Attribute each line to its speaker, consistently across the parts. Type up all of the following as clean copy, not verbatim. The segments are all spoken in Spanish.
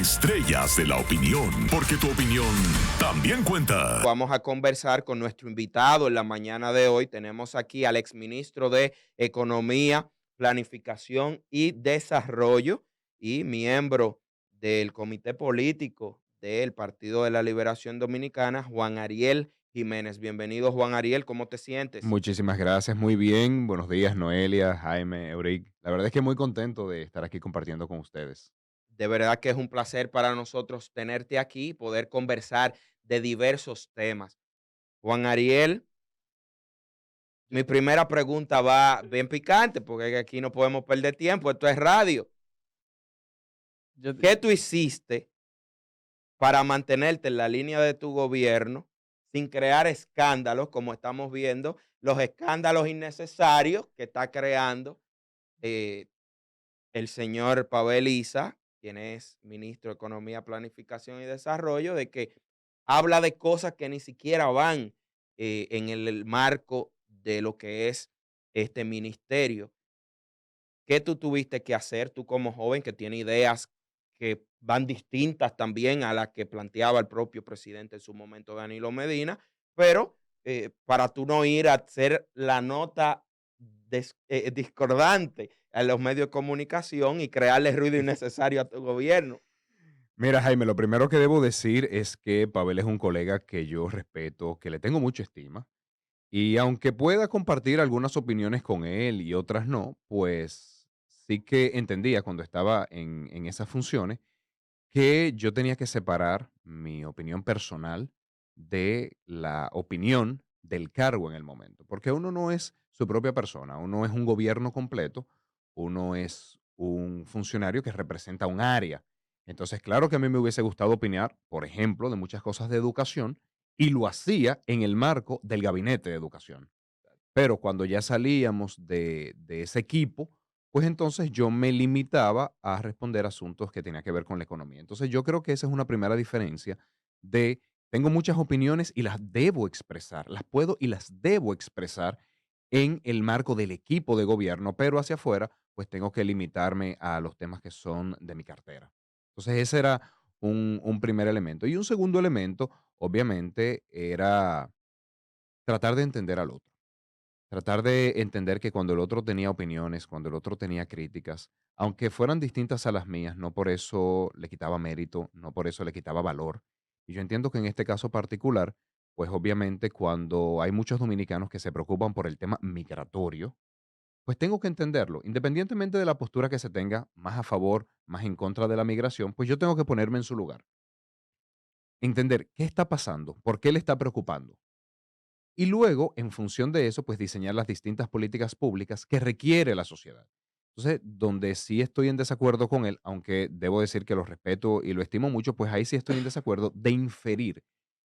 Speaker 1: Estrellas de la opinión, porque tu opinión también cuenta.
Speaker 2: Vamos a conversar con nuestro invitado en la mañana de hoy. Tenemos aquí al exministro de Economía, Planificación y Desarrollo y miembro del Comité Político del Partido de la Liberación Dominicana, Juan Ariel Jiménez. Bienvenido, Juan Ariel, ¿cómo te sientes?
Speaker 3: Muchísimas gracias, muy bien. Buenos días, Noelia, Jaime, Euric. La verdad es que muy contento de estar aquí compartiendo con ustedes.
Speaker 2: De verdad que es un placer para nosotros tenerte aquí y poder conversar de diversos temas. Juan Ariel, mi primera pregunta va bien picante, porque aquí no podemos perder tiempo, esto es radio.
Speaker 4: Yo
Speaker 2: ¿Qué
Speaker 4: te
Speaker 2: tú hiciste para mantenerte en la línea de tu gobierno sin crear escándalos, como estamos viendo, los escándalos innecesarios que está creando eh, el señor Pavel Issa, quien es ministro de Economía, Planificación y Desarrollo, de que habla de cosas que ni siquiera van en el marco de lo que es este ministerio? ¿Qué tú tuviste que hacer, tú como joven que tiene ideas que van distintas también a las que planteaba el propio presidente en su momento, Danilo Medina, pero para tú no ir a hacer la nota discordante a los medios de comunicación y crearle ruido innecesario a tu gobierno?
Speaker 3: Mira, Jaime, lo primero que debo decir es que Pavel es un colega que yo respeto, que le tengo mucha estima, y aunque pueda compartir algunas opiniones con él y otras no, pues sí que entendía cuando estaba en esas funciones que yo tenía que separar mi opinión personal de la opinión del cargo en el momento, porque uno no es su propia persona, uno es un gobierno completo, uno es un funcionario que representa un área. Entonces, claro que a mí me hubiese gustado opinar, por ejemplo, de muchas cosas de educación, y lo hacía en el marco del gabinete de educación. Pero cuando ya salíamos de ese equipo, pues entonces yo me limitaba a responder asuntos que tenía que ver con la economía. Entonces yo creo que esa es una primera diferencia de, tengo muchas opiniones y las debo expresar, las puedo y las debo expresar en el marco del equipo de gobierno, pero hacia afuera, pues tengo que limitarme a los temas que son de mi cartera. Entonces ese era un primer elemento. Y un segundo elemento, obviamente, era tratar de entender al otro. Tratar de entender que cuando el otro tenía opiniones, cuando el otro tenía críticas, aunque fueran distintas a las mías, no por eso le quitaba mérito, no por eso le quitaba valor. Y yo entiendo que en este caso particular, pues obviamente cuando hay muchos dominicanos que se preocupan por el tema migratorio, pues tengo que entenderlo. Independientemente de la postura que se tenga, más a favor, más en contra de la migración, pues yo tengo que ponerme en su lugar. Entender qué está pasando, por qué le está preocupando. Y luego, en función de eso, pues diseñar las distintas políticas públicas que requiere la sociedad. Entonces, donde sí estoy en desacuerdo con él, aunque debo decir que lo respeto y lo estimo mucho, pues ahí sí estoy en desacuerdo de inferir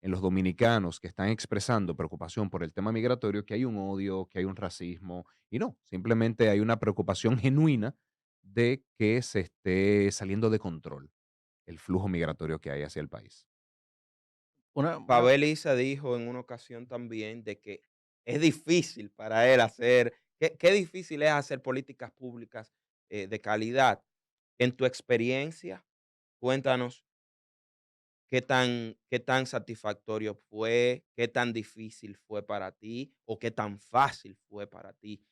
Speaker 3: en los dominicanos que están expresando preocupación por el tema migratorio que hay un odio, que hay un racismo, y no, simplemente hay una preocupación genuina de que se esté saliendo de control el flujo migratorio que hay hacia el país.
Speaker 4: una
Speaker 2: Pavel Issa dijo en una ocasión también de que es difícil para él hacer, qué difícil es hacer políticas públicas de calidad. En tu experiencia, cuéntanos qué tan satisfactorio fue, qué tan difícil fue para ti o qué tan fácil fue para ti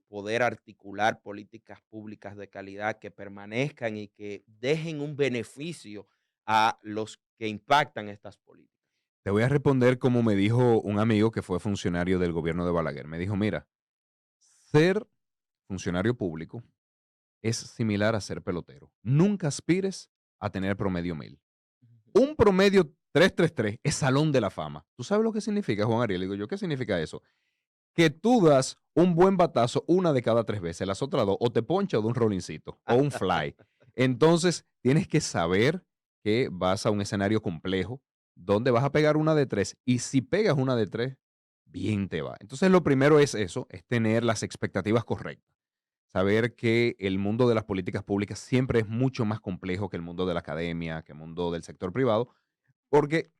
Speaker 2: poder articular políticas públicas de calidad que permanezcan y que dejen un beneficio a los que impactan estas políticas.
Speaker 3: Te voy a responder como me dijo un amigo que fue funcionario del gobierno de Balaguer. Me dijo, mira, ser funcionario público es similar a ser pelotero. Nunca aspires a tener promedio 1000. Un promedio 333 es salón de la fama. ¿Tú sabes lo que significa, Juan Ariel? Le digo yo, ¿qué significa eso? Que tú das un buen batazo una de cada 3 veces, las otras dos, o te poncha o de un rollincito, o un fly. Entonces, tienes que saber que vas a un escenario complejo, donde vas a pegar una de tres, y si pegas una de tres, bien te va. Entonces, lo primero es eso, es tener las expectativas correctas. Saber que el mundo de las políticas públicas siempre es mucho más complejo que el mundo de la academia, que el mundo del sector privado, porque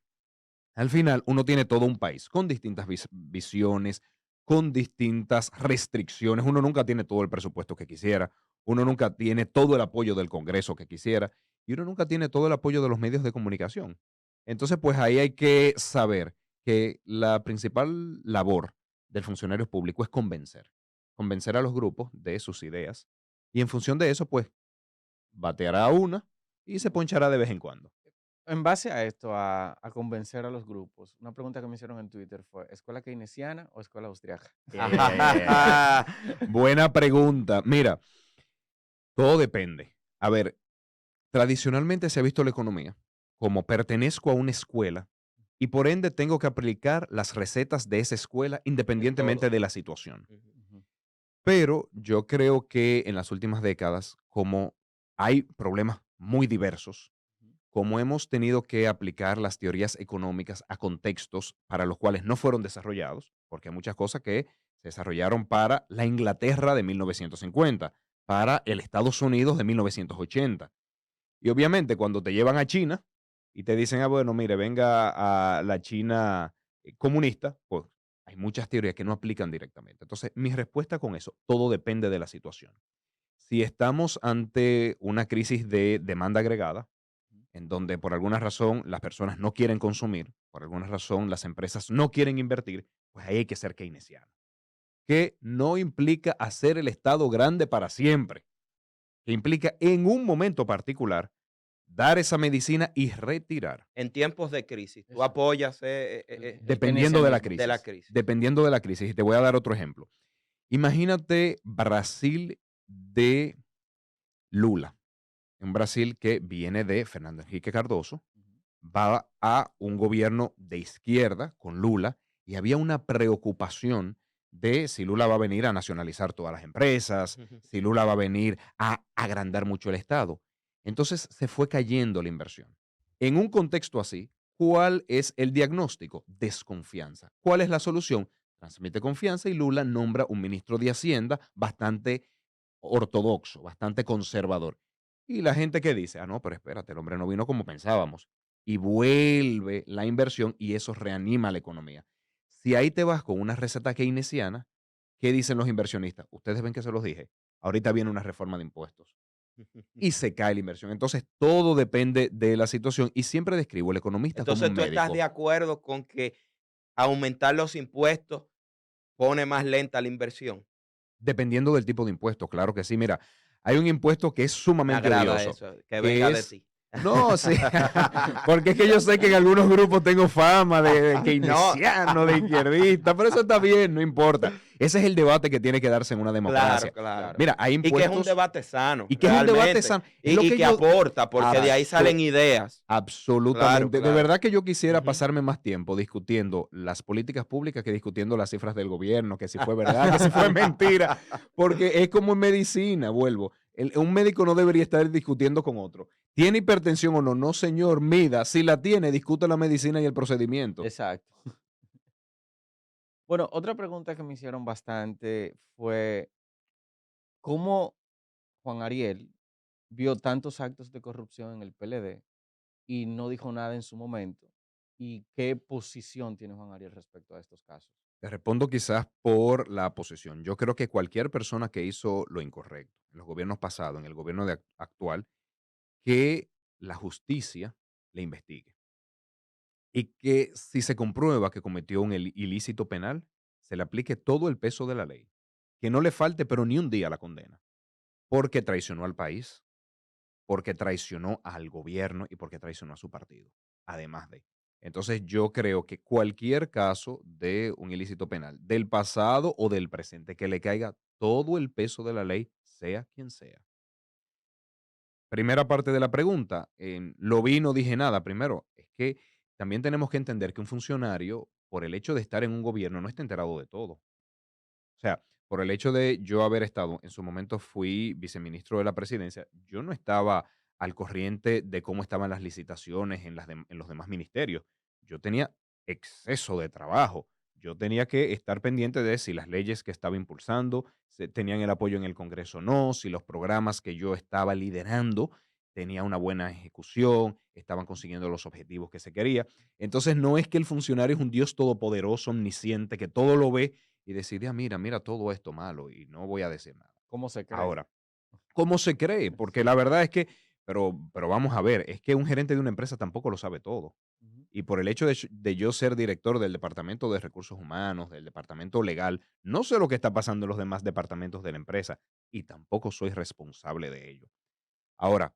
Speaker 3: al final uno tiene todo un país con distintas visiones, con distintas restricciones. Uno nunca tiene todo el presupuesto que quisiera, uno nunca tiene todo el apoyo del Congreso que quisiera. y uno nunca tiene todo el apoyo de los medios de comunicación. Entonces, pues ahí hay que saber que la principal labor del funcionario público es convencer a los grupos de sus ideas y en función de eso, pues bateará una y se ponchará de vez en cuando.
Speaker 4: En base a esto, a convencer a los grupos, una pregunta que me hicieron en Twitter fue, ¿escuela keynesiana o escuela austriaca?
Speaker 3: Buena pregunta. Mira, todo depende. A ver, tradicionalmente se ha visto la economía como pertenezco a una escuela y por ende tengo que aplicar las recetas de esa escuela independientemente
Speaker 2: todo.
Speaker 3: de la situación.
Speaker 2: Ujú.
Speaker 4: Ujú,
Speaker 3: Pero yo creo que en las últimas décadas, como hay problemas muy diversos,
Speaker 4: ujú.
Speaker 3: como hemos tenido que aplicar las teorías económicas a contextos para los cuales no fueron desarrollados, porque hay muchas cosas que se desarrollaron para la Inglaterra de 1950, para el Estados Unidos de 1980. Y obviamente cuando te llevan a China y te dicen, ah, bueno, mire, venga a la China comunista, pues hay muchas teorías que no aplican directamente. Entonces, mi respuesta con eso, todo depende de la situación. Si estamos ante una crisis de demanda agregada, en donde por alguna razón las personas no quieren consumir, por alguna razón las empresas no quieren invertir, pues ahí hay que ser keynesiano. Que no implica hacer el Estado grande para siempre, que implica en un momento particular dar esa medicina y retirar,
Speaker 2: En tiempos de crisis, tú
Speaker 4: Exacto.
Speaker 2: apoyas
Speaker 4: El
Speaker 3: dependiendo de la
Speaker 4: keynesianismo.
Speaker 2: de la
Speaker 3: crisis.
Speaker 2: crisis.
Speaker 3: Dependiendo de la crisis. Y te voy a dar otro ejemplo. Imagínate Brasil de Lula, un Brasil que viene de Fernando Henrique Cardoso,
Speaker 4: Ujú,
Speaker 3: va a un gobierno de izquierda con Lula y había una preocupación de si Lula va a venir a nacionalizar todas las empresas, si Lula va a venir a agrandar mucho el Estado. Entonces se fue cayendo la inversión. En un contexto así, ¿cuál es el diagnóstico? Desconfianza. ¿Cuál es la solución? Transmite confianza y Lula nombra un ministro de Hacienda bastante ortodoxo, bastante conservador. Y la gente que dice, ah, no, pero espérate, el hombre no vino como pensábamos. Y vuelve la inversión y eso reanima la economía. Si ahí te vas con una receta keynesiana, ¿qué dicen los inversionistas? Ustedes ven que se los dije. Ahorita viene una reforma de impuestos y se cae la inversión. Entonces, todo depende de la situación y siempre describo al economista como
Speaker 2: Entonces,
Speaker 3: un
Speaker 2: ¿tú estás
Speaker 3: médico,
Speaker 2: de acuerdo con que aumentar los impuestos pone más lenta la inversión?
Speaker 3: dependiendo del tipo de impuesto. Claro que sí. Mira, hay un impuesto que es
Speaker 2: Me
Speaker 3: sumamente
Speaker 2: agrada
Speaker 3: odioso,
Speaker 2: eso, que venga
Speaker 3: que
Speaker 2: de
Speaker 3: es
Speaker 2: ti.
Speaker 3: no, sí, porque es que yo sé que en algunos grupos tengo fama de
Speaker 2: No,
Speaker 3: keynesiano, de izquierdista, pero eso está bien, no importa. Ese es el debate que tiene que darse en una
Speaker 2: claro,
Speaker 3: democracia.
Speaker 2: claro.
Speaker 4: Claro.
Speaker 3: Mira, hay
Speaker 2: Y que es un
Speaker 3: impuestos
Speaker 2: debate sano,
Speaker 3: y que es un debate
Speaker 2: realmente.
Speaker 3: sano. Es lo
Speaker 2: Y
Speaker 3: que
Speaker 2: que
Speaker 3: yo
Speaker 2: aporta, porque de ahí salen ideas. Claro,
Speaker 3: absolutamente. De
Speaker 2: claro.
Speaker 3: verdad que yo quisiera
Speaker 2: Ujú.
Speaker 3: pasarme más tiempo discutiendo las políticas públicas que discutiendo las cifras del gobierno, que si fue verdad, que si fue mentira, porque es como en medicina, vuelvo. Un médico no debería estar discutiendo con otro. ¿Tiene hipertensión o no? No, señor, mida. Si la tiene, discute la medicina y el procedimiento.
Speaker 4: Exacto. Bueno, otra pregunta que me hicieron bastante fue, ¿cómo Juan Ariel vio tantos actos de corrupción en el PLD y no dijo nada en su momento? ¿Y qué posición tiene Juan Ariel respecto a estos casos?
Speaker 3: Te respondo quizás por la posición. Yo creo que cualquier persona que hizo lo incorrecto en los gobiernos pasados, en el gobierno actual, que la justicia le investigue. Y que si se comprueba que cometió un ilícito penal, se le aplique todo el peso de la ley. Que no le falte, pero ni un día la condena. Porque traicionó al país, porque traicionó al gobierno y porque traicionó a su partido. Además de. Entonces yo creo que cualquier caso de un ilícito penal, del pasado o del presente, que le caiga todo el peso de la ley, sea quien sea. Primera parte de la pregunta, lo vi y no dije nada. Primero, es que también tenemos que entender que un funcionario, por el hecho de estar en un gobierno, no está enterado de todo. O sea, por el hecho de yo haber estado, en su momento fui viceministro de la presidencia, yo no estaba al corriente de cómo estaban las licitaciones en los demás ministerios. Yo tenía exceso de trabajo. Yo tenía que estar pendiente de si las leyes que estaba impulsando tenían el apoyo en el Congreso o no, si los programas que yo estaba liderando tenían una buena ejecución, estaban consiguiendo los objetivos que se quería. Entonces no es que el funcionario es un Dios todopoderoso, omnisciente, que todo lo ve y decide, ah, mira todo esto malo y no voy a decir nada.
Speaker 4: ¿Cómo se cree?
Speaker 3: Ahora, ¿cómo se cree? Porque la verdad es que pero vamos a ver, es que un gerente de una empresa tampoco lo sabe todo.
Speaker 4: Ujú.
Speaker 3: Y por el hecho de yo ser director del Departamento de Recursos Humanos, del Departamento Legal, no sé lo que está pasando en los demás departamentos de la empresa y tampoco soy responsable de ello. Ahora,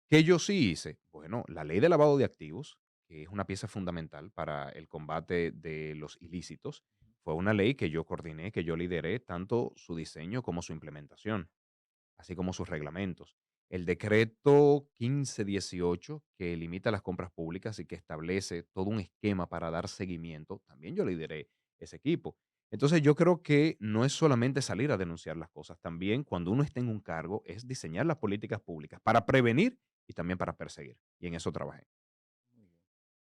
Speaker 3: ¿qué yo sí hice? Bueno, la ley de lavado de activos, que es una pieza fundamental para el combate de los ilícitos, fue una ley que yo coordiné, que yo lideré tanto su diseño como su implementación, así como sus reglamentos. El decreto 1518, que limita las compras públicas y que establece todo un esquema para dar seguimiento, también yo lideré ese equipo. Entonces yo creo que no es solamente salir a denunciar las cosas, también cuando uno está en un cargo es diseñar las políticas públicas para prevenir y también para perseguir. Y en eso trabajé.
Speaker 4: Muy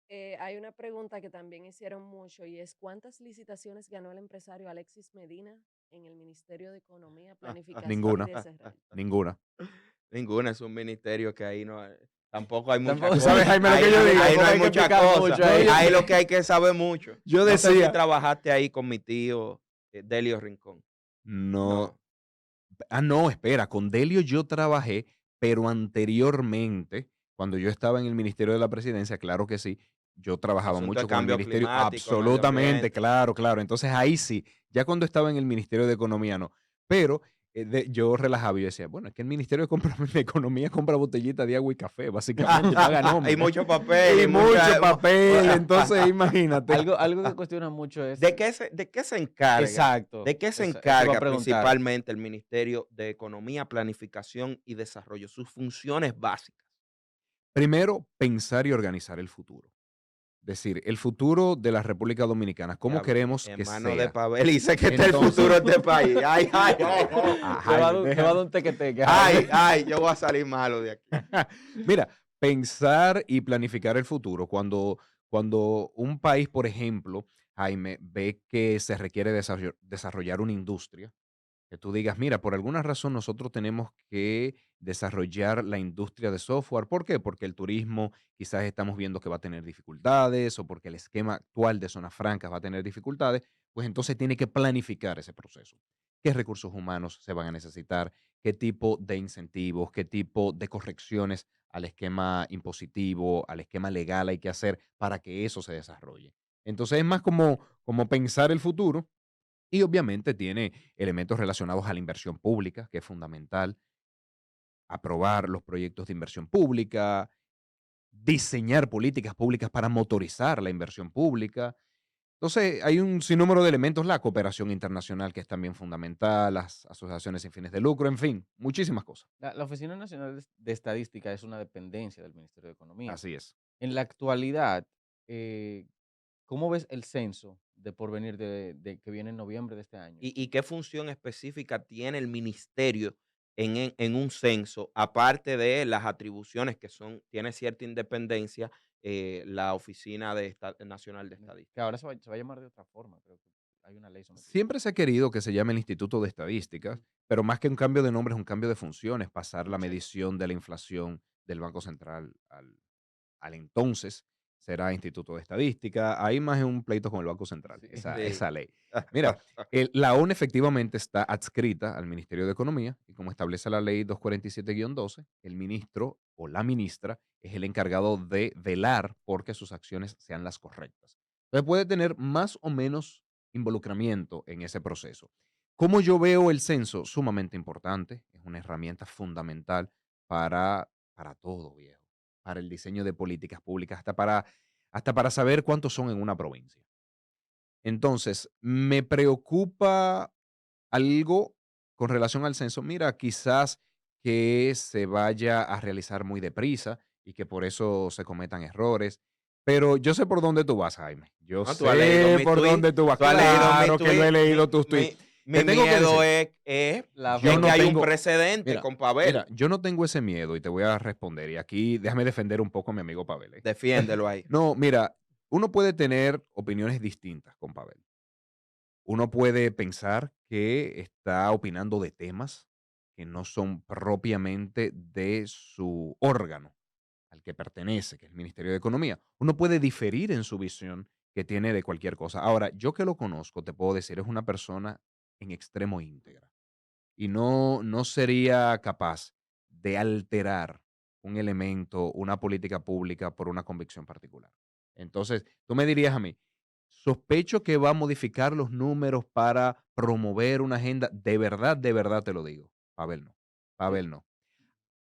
Speaker 4: bien.
Speaker 5: Hay una pregunta que también hicieron mucho y es ¿cuántas licitaciones ganó el empresario Alexis Medina en el Ministerio de Economía, Planificación y
Speaker 3: Ninguna,
Speaker 5: Desarrollo?
Speaker 3: ninguna.
Speaker 2: Ninguna, es un ministerio que ahí no, tampoco hay mucha
Speaker 4: Tampoco,
Speaker 3: Tú sabes,
Speaker 2: cosa.
Speaker 3: Jaime, lo
Speaker 2: Ahí,
Speaker 3: que yo digo.
Speaker 2: ahí no
Speaker 4: tampoco
Speaker 2: hay
Speaker 4: hay que
Speaker 2: mucha
Speaker 4: explicar
Speaker 2: cosa.
Speaker 4: mucho ahí.
Speaker 2: Ahí lo que hay que saber mucho.
Speaker 3: Yo
Speaker 2: No sé si
Speaker 3: decía,
Speaker 2: trabajaste ahí con mi tío Delio Rincón.
Speaker 3: no,
Speaker 2: No.
Speaker 3: no, espera, con Delio yo trabajé, pero anteriormente, cuando yo estaba en el Ministerio de la Presidencia, claro que sí, yo trabajaba
Speaker 2: Asunto de
Speaker 3: mucho con el
Speaker 2: cambio
Speaker 3: ministerio,
Speaker 2: climático, medio
Speaker 3: absolutamente,
Speaker 2: ambiente.
Speaker 3: claro, claro. Entonces ahí sí, ya cuando estaba en el Ministerio de Economía, no. Pero yo relajaba y yo decía, bueno, es que el Ministerio de Economía compra botellitas de agua y café, básicamente, paga
Speaker 2: Hay
Speaker 3: nómina.
Speaker 2: mucho papel
Speaker 3: Y
Speaker 2: y
Speaker 3: mucho papel, entonces imagínate.
Speaker 4: Algo que cuestiona mucho es...
Speaker 2: ¿De qué se encarga?
Speaker 4: Exacto.
Speaker 2: ¿De qué se
Speaker 4: Eso iba a
Speaker 2: encarga
Speaker 4: preguntar.
Speaker 2: principalmente el Ministerio de Economía, Planificación y Desarrollo? Sus funciones básicas.
Speaker 3: Primero, pensar y organizar el futuro. Decir, el futuro de la República Dominicana, ¿cómo
Speaker 2: Diablo,
Speaker 3: queremos
Speaker 2: en
Speaker 3: que
Speaker 2: mano de
Speaker 3: sea?
Speaker 2: Pavel dice que está el
Speaker 3: Entonces,
Speaker 2: futuro de este país. Ay, ay, ay, ay.
Speaker 3: Jaime,
Speaker 4: Te va a dar un teque-teque, Jaime.
Speaker 2: Ay, ay, yo voy a salir malo de aquí.
Speaker 3: Mira, pensar y planificar el futuro. Cuando un país, por ejemplo, Jaime, ve que se requiere desarrollar una industria, que tú digas, mira, por alguna razón nosotros tenemos que desarrollar la industria de software. ¿Por qué? Porque el turismo quizás estamos viendo que va a tener dificultades o porque el esquema actual de zonas francas va a tener dificultades, pues entonces tiene que planificar ese proceso. ¿Qué recursos humanos se van a necesitar? ¿Qué tipo de incentivos? ¿Qué tipo de correcciones al esquema impositivo, al esquema legal hay que hacer para que eso se desarrolle? Entonces es más como pensar el futuro y obviamente tiene elementos relacionados a la inversión pública, que es fundamental, aprobar los proyectos de inversión pública, diseñar políticas públicas para motorizar la inversión pública. Entonces, hay un sinnúmero de elementos, la cooperación internacional, que es también fundamental, las asociaciones sin fines de lucro, en fin, muchísimas cosas.
Speaker 4: La Oficina Nacional de Estadística es una dependencia del Ministerio de Economía.
Speaker 3: Así es.
Speaker 4: En la actualidad, eh, ¿cómo ves el censo de porvenir que viene en noviembre de este año?
Speaker 2: ¿Y qué función específica tiene el ministerio en un censo, aparte de las atribuciones que son, tiene cierta independencia la Oficina Nacional de
Speaker 4: Que
Speaker 2: Estadística?
Speaker 4: ahora se va a llamar de otra forma, creo que hay una ley sometida.
Speaker 3: Siempre se ha querido que se llame el Instituto de Estadísticas, pero más que un cambio de nombre es un cambio de funciones, pasar la
Speaker 2: Sí.
Speaker 3: medición de la inflación del Banco Central al entonces será Instituto de Estadística. Hay más en un pleito con el Banco Central,
Speaker 4: Sí.
Speaker 3: esa,
Speaker 2: Sí.
Speaker 3: esa ley. Mira, la ONU efectivamente está adscrita al Ministerio de Economía y como establece la ley 247-12, el ministro o la ministra es el encargado de velar porque sus acciones sean las correctas. Entonces puede tener más o menos involucramiento en ese proceso. ¿Cómo yo veo el censo? Sumamente importante, es una herramienta fundamental para todo, viejo, para el diseño de políticas públicas, hasta para saber cuántos son en una provincia. Entonces, me preocupa algo con relación al censo. Mira, quizás que se vaya a realizar muy deprisa y que por eso se cometan errores. Pero yo sé por dónde tú vas, Jaime. Yo
Speaker 2: No, tú has leído
Speaker 3: sé
Speaker 2: mi
Speaker 3: por
Speaker 2: tweet,
Speaker 3: dónde tú vas.
Speaker 2: tú has leído mi
Speaker 3: Claro que lo he
Speaker 2: tweet.
Speaker 3: leído tus tweets.
Speaker 2: Mi
Speaker 3: Te tengo que
Speaker 2: miedo
Speaker 3: decir,
Speaker 2: es
Speaker 4: La
Speaker 3: yo
Speaker 2: de que
Speaker 3: no
Speaker 2: hay un
Speaker 3: tengo,
Speaker 2: precedente
Speaker 3: mira,
Speaker 2: con
Speaker 3: mira,
Speaker 2: Pavel.
Speaker 3: yo no tengo ese miedo y te voy a responder. Y aquí déjame defender un poco a mi amigo Pavel.
Speaker 2: Defiéndelo ahí.
Speaker 3: No, mira, uno puede tener opiniones distintas con Pavel. Uno puede pensar que está opinando de temas que no son propiamente de su órgano al que pertenece, que es el Ministerio de Economía. Uno puede diferir en su visión que tiene de cualquier cosa. Ahora, yo que lo conozco, te puedo decir, es una persona en extremo íntegra y no sería capaz de alterar un elemento, una política pública por una convicción particular. Entonces, tú me dirías a mí, sospecho que va a modificar los números para promover una agenda. De verdad te lo digo. Pavel no.
Speaker 4: Eh,
Speaker 3: Pavel no.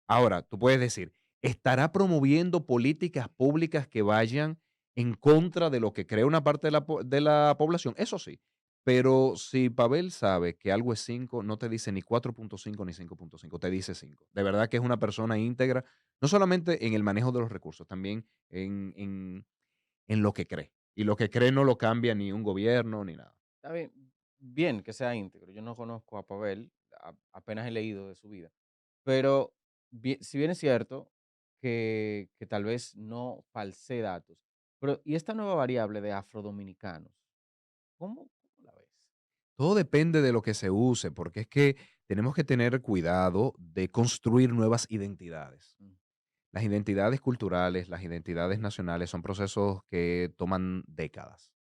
Speaker 3: Ahora, tú puedes decir, ¿estará promoviendo políticas públicas que vayan en contra de lo que cree una parte de la población? Eso sí, pero si Pavel sabe que algo es 5, no te dice ni 4.5 ni 5.5, te dice 5. De verdad que es una persona íntegra, no solamente en el manejo de los recursos, también en lo que cree. Y lo que cree no lo cambia ni un gobierno ni nada.
Speaker 4: Está bien, bien que sea íntegro. Yo no conozco a Pavel, apenas he leído de su vida. Pero si bien es cierto que tal vez no falsee datos, pero ¿y esta nueva variable de afrodominicanos? ¿Cómo la ves?
Speaker 3: Todo depende de lo que se use, porque es que tenemos que tener cuidado de construir nuevas identidades.
Speaker 4: Mm,
Speaker 3: Las identidades culturales, las identidades nacionales son procesos que toman décadas.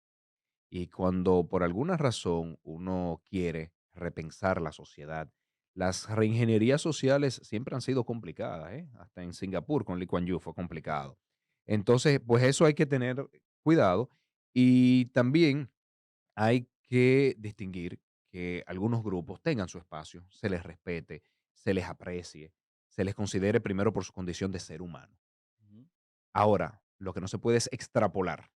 Speaker 3: Y cuando por alguna razón uno quiere repensar la sociedad, las reingenierías sociales siempre han sido complicadas, ¿eh? Hasta en Singapur con Lee Kuan Yew fue complicado. Entonces, pues eso hay que tener cuidado y también hay que distinguir que algunos grupos tengan su espacio, se les respete, se les aprecie, se les considere primero por su condición de ser humano.
Speaker 4: ujú.
Speaker 3: Ahora, lo que no se puede es extrapolar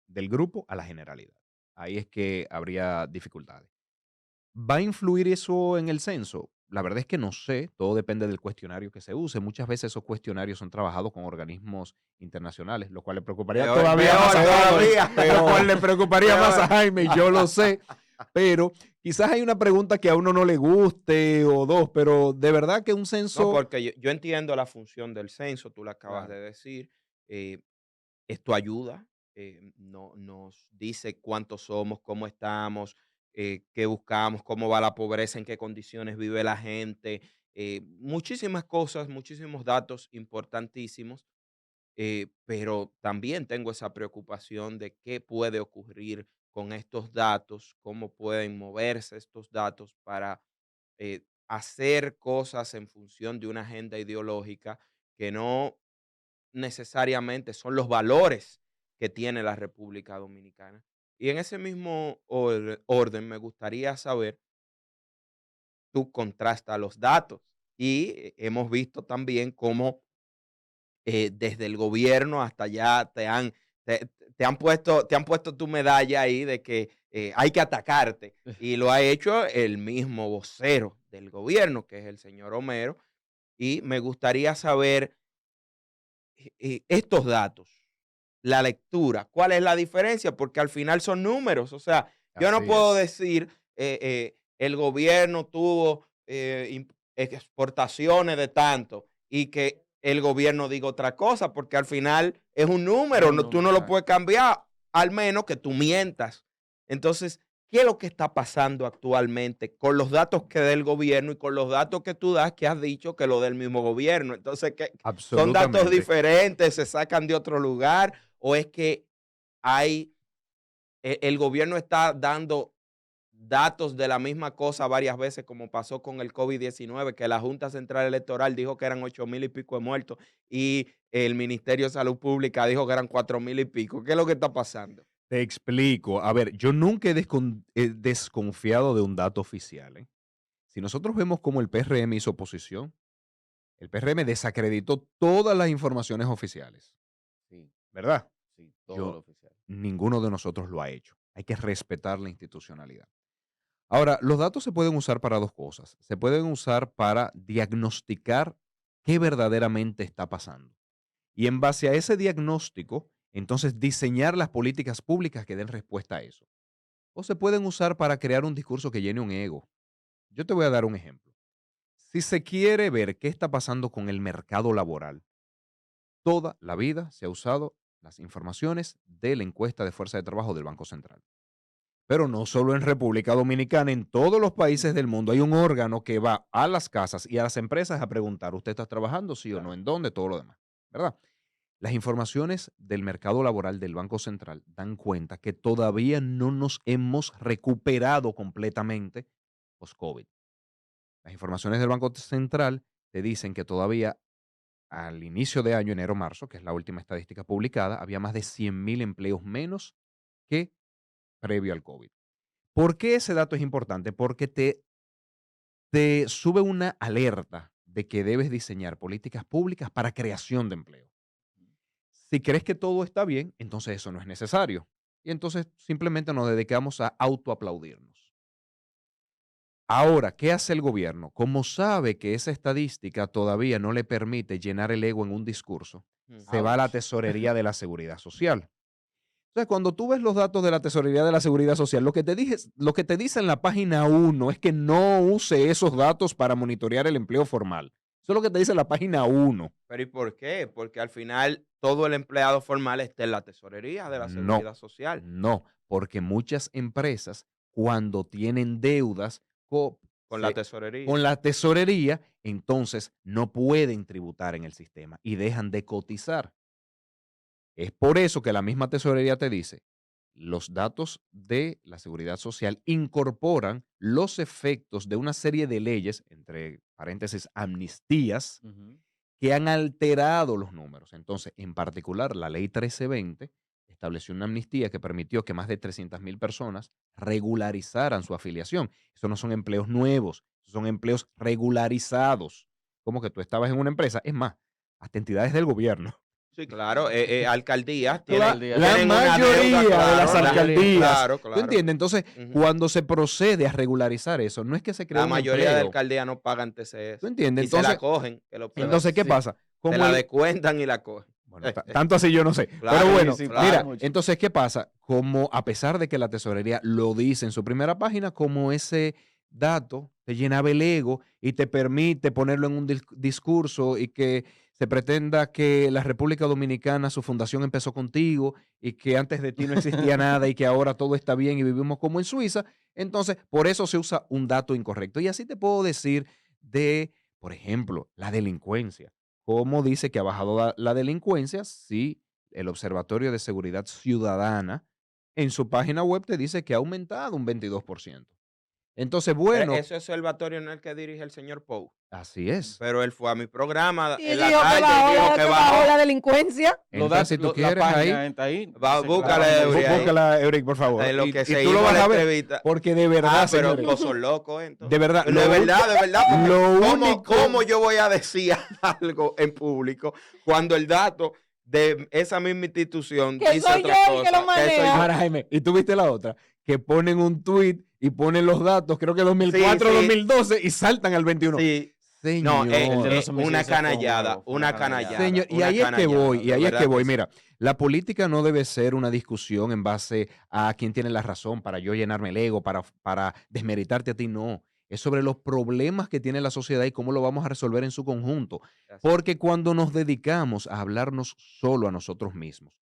Speaker 3: del grupo a la generalidad. Ahí es que habría dificultades. ¿Va a influir eso en el censo? La verdad es que no sé, todo depende del cuestionario que se use. Muchas veces esos cuestionarios son trabajados con organismos internacionales, lo cual le preocuparía
Speaker 2: Peor,
Speaker 3: todavía
Speaker 2: peor
Speaker 3: más a Jaime,
Speaker 2: todavía.
Speaker 3: lo cual le preocuparía más a
Speaker 2: Peor.
Speaker 3: Jaime, yo lo sé, pero quizás hay una pregunta que a uno no le guste o dos, pero de verdad que un
Speaker 2: No,
Speaker 3: censo,
Speaker 2: porque yo entiendo la función del censo, tú la acabas de
Speaker 4: Claro.
Speaker 2: decir. eh, Esto ayuda, nos dice cuántos somos, cómo estamos, qué buscamos, cómo va la pobreza, en qué condiciones vive la gente, muchísimas cosas, muchísimos datos importantísimos, pero también tengo esa preocupación de qué puede ocurrir con estos datos, cómo pueden moverse estos datos para hacer cosas en función de una agenda ideológica que no necesariamente son los valores que tiene la República Dominicana. Y en ese mismo orden me gustaría saber, tú contrastas los datos y hemos visto también cómo desde el gobierno hasta allá te han puesto tu medalla ahí de que hay que atacarte y lo ha hecho el mismo vocero del gobierno, que es el señor Homero, y me gustaría saber estos datos, la lectura, ¿cuál es la diferencia? Porque al final son números, o sea, yo no
Speaker 3: así
Speaker 2: puedo
Speaker 3: es.
Speaker 2: decir, el gobierno tuvo exportaciones de tanto y que el gobierno diga otra cosa, porque al final es un
Speaker 4: Es
Speaker 2: número,
Speaker 4: un
Speaker 2: tú
Speaker 4: número,
Speaker 2: no lo puedes
Speaker 4: exacto.
Speaker 2: cambiar, al menos que tú mientas. Entonces, ¿qué es lo que está pasando actualmente con los datos que da el gobierno y con los datos que tú das que has dicho que lo del mismo gobierno? Entonces, ¿qué, son datos
Speaker 3: Absolutamente.
Speaker 2: diferentes, se sacan de otro lugar o es que hay, el gobierno está dando datos de la misma cosa varias veces, como pasó con el COVID-19, que la Junta Central Electoral dijo que eran 8,000 y pico de muertos y el Ministerio de Salud Pública dijo que eran 4,000 y pico? ¿Qué es lo que está pasando?
Speaker 3: Te explico. A ver, yo nunca he desconfiado de un dato oficial, ¿eh? Si nosotros vemos cómo el PRM hizo oposición, el PRM desacreditó todas las informaciones oficiales,
Speaker 4: Sí,
Speaker 3: ¿verdad?
Speaker 4: sí, todo lo
Speaker 3: Yo,
Speaker 4: oficial.
Speaker 3: ninguno de nosotros lo ha hecho. Hay que respetar la institucionalidad. Ahora, los datos se pueden usar para dos cosas. Se pueden usar para diagnosticar qué verdaderamente está pasando. Y en base a ese diagnóstico, entonces diseñar las políticas públicas que den respuesta a eso. O se pueden usar para crear un discurso que llene un ego. Yo te voy a dar un ejemplo. Si se quiere ver qué está pasando con el mercado laboral, toda la vida se ha usado las informaciones de la encuesta de fuerza de trabajo del Banco Central. Pero no solo en República Dominicana, en todos los países del mundo hay un órgano que va a las casas y a las empresas a preguntar, ¿usted está trabajando? Sí o no,
Speaker 4: Claro.
Speaker 3: ¿en dónde? Todo lo demás, ¿verdad? Las informaciones del mercado laboral del Banco Central dan cuenta que todavía no nos hemos recuperado completamente post-COVID. Las informaciones del Banco Central te dicen que todavía al inicio de año, enero-marzo, que es la última estadística publicada, había más de 100.000 empleos menos que previo al COVID. ¿Por qué ese dato es importante? Porque te sube una alerta de que debes diseñar políticas públicas para creación de empleo. Si crees que todo está bien, entonces eso no es necesario. Y entonces simplemente nos dedicamos a autoaplaudirnos. Ahora, ¿qué hace el gobierno? Como sabe que esa estadística todavía no le permite llenar el ego en un discurso, se va a la
Speaker 2: Ouch.
Speaker 3: tesorería de la seguridad social. Entonces, cuando tú ves los datos de la tesorería de la seguridad social, lo que te dice en la página 1 es que no use esos datos para monitorear el empleo formal. Eso es lo que te dice la página 1.
Speaker 2: ¿Pero y por qué? Porque al final todo el empleado formal está en la tesorería de la
Speaker 3: No,
Speaker 2: seguridad social.
Speaker 3: no, porque muchas empresas, cuando tienen deudas co-
Speaker 2: Con la
Speaker 3: se-
Speaker 2: tesorería.
Speaker 3: con la tesorería, entonces no pueden tributar en el sistema y dejan de cotizar. Es por eso que la misma tesorería te dice, los datos de la seguridad social incorporan los efectos de una serie de leyes, entre paréntesis, amnistías,
Speaker 4: Ujú.
Speaker 3: que han alterado los números. Entonces, en particular, la ley 1320 estableció una amnistía que permitió que más de 300.000 personas regularizaran su afiliación. Eso no son empleos nuevos, son empleos regularizados. Como que tú estabas en una empresa, es más, hasta entidades del gobierno.
Speaker 2: Sí, claro. Alcaldías
Speaker 4: Alcaldías.
Speaker 3: La
Speaker 2: tienen una
Speaker 3: mayoría
Speaker 2: deuda,
Speaker 3: de las
Speaker 2: claro,
Speaker 3: alcaldías.
Speaker 2: Claro,
Speaker 3: ¿Tú
Speaker 2: claro.
Speaker 3: entiendes? Entonces,
Speaker 2: Ujú.
Speaker 3: cuando se procede a regularizar eso, no es que se crea
Speaker 2: La
Speaker 3: un
Speaker 2: mayoría de
Speaker 3: empleo.
Speaker 2: alcaldías no pagan
Speaker 3: ¿Tú
Speaker 2: TCS.
Speaker 3: entiendes?
Speaker 2: Y se la
Speaker 3: Entonces,
Speaker 2: cogen, que lo peor.
Speaker 3: entonces ¿qué
Speaker 4: Sí.
Speaker 3: pasa?
Speaker 2: Se
Speaker 3: Como
Speaker 2: la
Speaker 3: el,
Speaker 2: descuentan y la cogen.
Speaker 3: bueno, tanto así yo no sé.
Speaker 2: Claro,
Speaker 3: Pero bueno,
Speaker 4: sí, sí,
Speaker 2: claro.
Speaker 3: mira,
Speaker 4: mucho.
Speaker 3: entonces, ¿qué pasa? Como a pesar de que la tesorería lo dice en su primera página, como ese dato te llenaba el ego y te permite ponerlo en un discurso y que se pretenda que la República Dominicana, su fundación empezó contigo y que antes de ti no existía nada y que ahora todo está bien y vivimos como en Suiza, entonces por eso se usa un dato incorrecto. Y así te puedo decir de, por ejemplo, la delincuencia. ¿Cómo dice que ha bajado la delincuencia? Sí, el Observatorio de Seguridad Ciudadana en su página web te dice que ha aumentado un 22%. Entonces,
Speaker 2: Pero
Speaker 3: bueno,
Speaker 2: ese observatorio no es el que dirige el señor Pou.
Speaker 3: así es.
Speaker 2: Pero él fue a mi programa
Speaker 5: Y
Speaker 2: en la
Speaker 5: dijo que
Speaker 2: tarde
Speaker 5: bajó
Speaker 2: y dijo que bajó.
Speaker 5: la delincuencia.
Speaker 3: Entra si tú
Speaker 4: La
Speaker 3: quieres ahí.
Speaker 4: página está ahí.
Speaker 2: Va,
Speaker 4: Dice
Speaker 2: búscala,
Speaker 4: claramente.
Speaker 2: Eury, ahí.
Speaker 3: Búscala, Euric, por favor.
Speaker 2: En lo
Speaker 3: Y
Speaker 2: que se
Speaker 3: tú lo
Speaker 2: hizo
Speaker 3: vas
Speaker 2: la
Speaker 3: a ver,
Speaker 2: entrevista.
Speaker 3: porque de verdad,
Speaker 2: Pero
Speaker 3: señores,
Speaker 2: vos sos loco, entonces.
Speaker 3: de verdad,
Speaker 2: De verdad, porque
Speaker 3: lo
Speaker 2: ¿cómo,
Speaker 3: único-
Speaker 2: cómo yo voy a decir algo en público cuando el dato de esa misma institución
Speaker 5: Que
Speaker 2: dice
Speaker 5: soy
Speaker 2: otra
Speaker 5: yo el que
Speaker 2: cosa?
Speaker 5: lo
Speaker 2: Que soy yo.
Speaker 5: maneja.
Speaker 3: Ahora, Jaime, ¿y tú viste la otra? Que ponen un tweet y ponen los datos, creo que 2004,
Speaker 2: Sí, sí.
Speaker 3: 2012, y saltan al 21.
Speaker 2: Sí.
Speaker 3: Señor,
Speaker 2: No,
Speaker 4: El de los
Speaker 2: una
Speaker 4: homicidios fue un
Speaker 2: canallada,
Speaker 4: juego, fue
Speaker 2: una
Speaker 4: una
Speaker 2: canallada.
Speaker 4: canallada.
Speaker 3: señor, y
Speaker 2: una
Speaker 3: ahí es que
Speaker 2: canallada,
Speaker 3: voy,
Speaker 2: de verdad que sí.
Speaker 3: Mira, la política no debe ser una discusión en base a quién tiene la razón para yo llenarme el ego, para desmeritarte a ti, no. Es sobre los problemas que tiene la sociedad y cómo lo vamos a resolver en su conjunto.
Speaker 2: Así.
Speaker 3: Porque cuando nos dedicamos a hablarnos solo a nosotros mismos,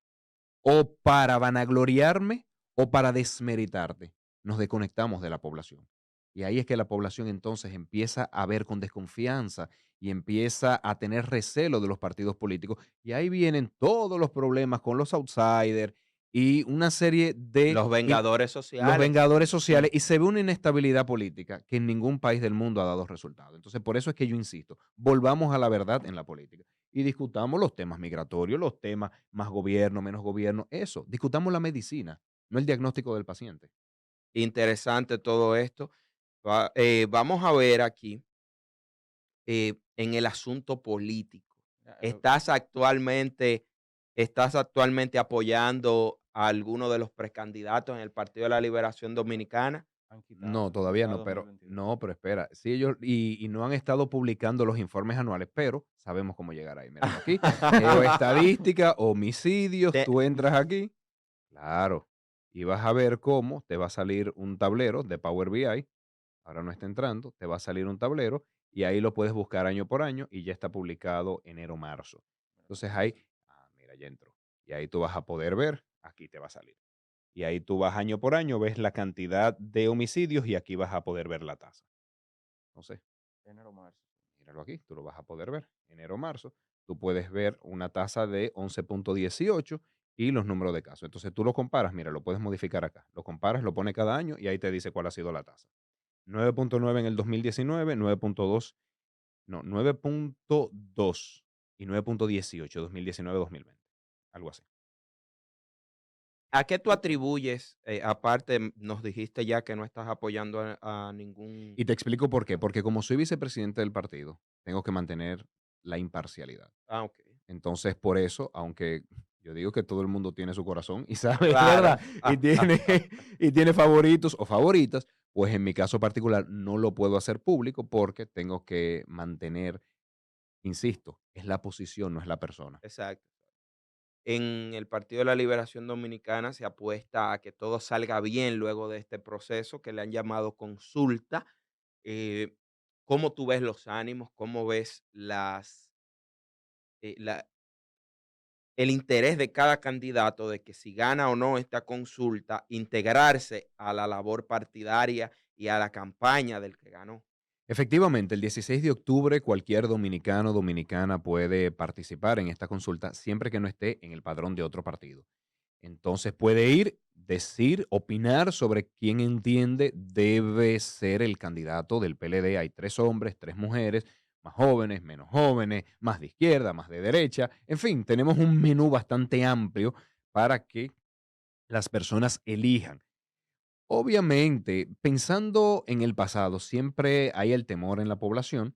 Speaker 3: o para vanagloriarme o para desmeritarte, nos desconectamos de la población. Y ahí es que la población entonces empieza a ver con desconfianza y empieza a tener recelo de los partidos políticos. Y ahí vienen todos los problemas con los outsiders y una serie de
Speaker 2: Los vengadores
Speaker 3: los
Speaker 2: sociales.
Speaker 3: vengadores sociales, y se ve una inestabilidad política que en ningún país del mundo ha dado resultado. Entonces, por eso es que yo insisto, volvamos a la verdad en la política y discutamos los temas migratorios, los temas más gobierno, menos gobierno, eso, discutamos la medicina, no el diagnóstico del paciente.
Speaker 2: Interesante todo esto. Vamos a ver aquí en el asunto político. ¿Estás actualmente apoyando a alguno de los precandidatos en el Partido de la Liberación Dominicana?
Speaker 4: Han quitado,
Speaker 3: No,
Speaker 4: han
Speaker 3: todavía
Speaker 4: quitado
Speaker 3: no, pero
Speaker 4: 2022.
Speaker 3: no, pero espera, sí ellos y no han estado publicando los informes anuales, pero sabemos cómo llegar ahí. Mira aquí, estadística, homicidios,
Speaker 2: Te-
Speaker 3: tú entras aquí, claro, y vas a ver cómo te va a salir un tablero de Power BI. Ahora no está entrando, te va a salir un tablero y ahí lo puedes buscar año por año y ya está publicado enero-marzo. Entonces ahí, mira, ya entró. Y ahí tú vas a poder ver, aquí te va a salir. Y ahí tú vas año por año, ves la cantidad de homicidios y aquí vas a poder ver la tasa. Entonces,
Speaker 4: Enero, marzo.
Speaker 3: míralo aquí, tú lo vas a poder ver, enero-marzo. Tú puedes ver una tasa de 11.18 y los números de casos. Entonces tú lo comparas, mira, lo puedes modificar acá. Lo comparas, lo pone cada año y ahí te dice cuál ha sido la tasa. 9.9 en el 2019, 9.2, no, 9.2 y 9.18, 2019-2020. Algo así.
Speaker 2: ¿A qué tú atribuyes, aparte, nos dijiste ya que no estás apoyando a ningún...
Speaker 3: Y te explico por qué. Porque como soy vicepresidente del partido, tengo que mantener la imparcialidad.
Speaker 2: Ah, ok.
Speaker 3: Entonces, por eso, aunque yo digo que todo el mundo tiene su corazón y sabe,
Speaker 2: Claro.
Speaker 3: ¿verdad? Y tiene favoritos o favoritas, pues en mi caso particular no lo puedo hacer público porque tengo que mantener, insisto, es la posición, no es la persona.
Speaker 2: Exacto. En el Partido de la Liberación Dominicana se apuesta a que todo salga bien luego de este proceso que le han llamado consulta. Eh, ¿Cómo tú ves los ánimos? ¿Cómo ves la, el interés de cada candidato de que si gana o no esta consulta, integrarse a la labor partidaria y a la campaña del que ganó?
Speaker 3: Efectivamente, el 16 de octubre cualquier dominicano o dominicana puede participar en esta consulta siempre que no esté en el padrón de otro partido. Entonces puede ir, decir, opinar sobre quién entiende debe ser el candidato del PLD. Hay 3 hombres, 3 mujeres, más jóvenes, menos jóvenes, más de izquierda, más de derecha. En fin, tenemos un menú bastante amplio para que las personas elijan. Obviamente, pensando en el pasado, siempre hay el temor en la población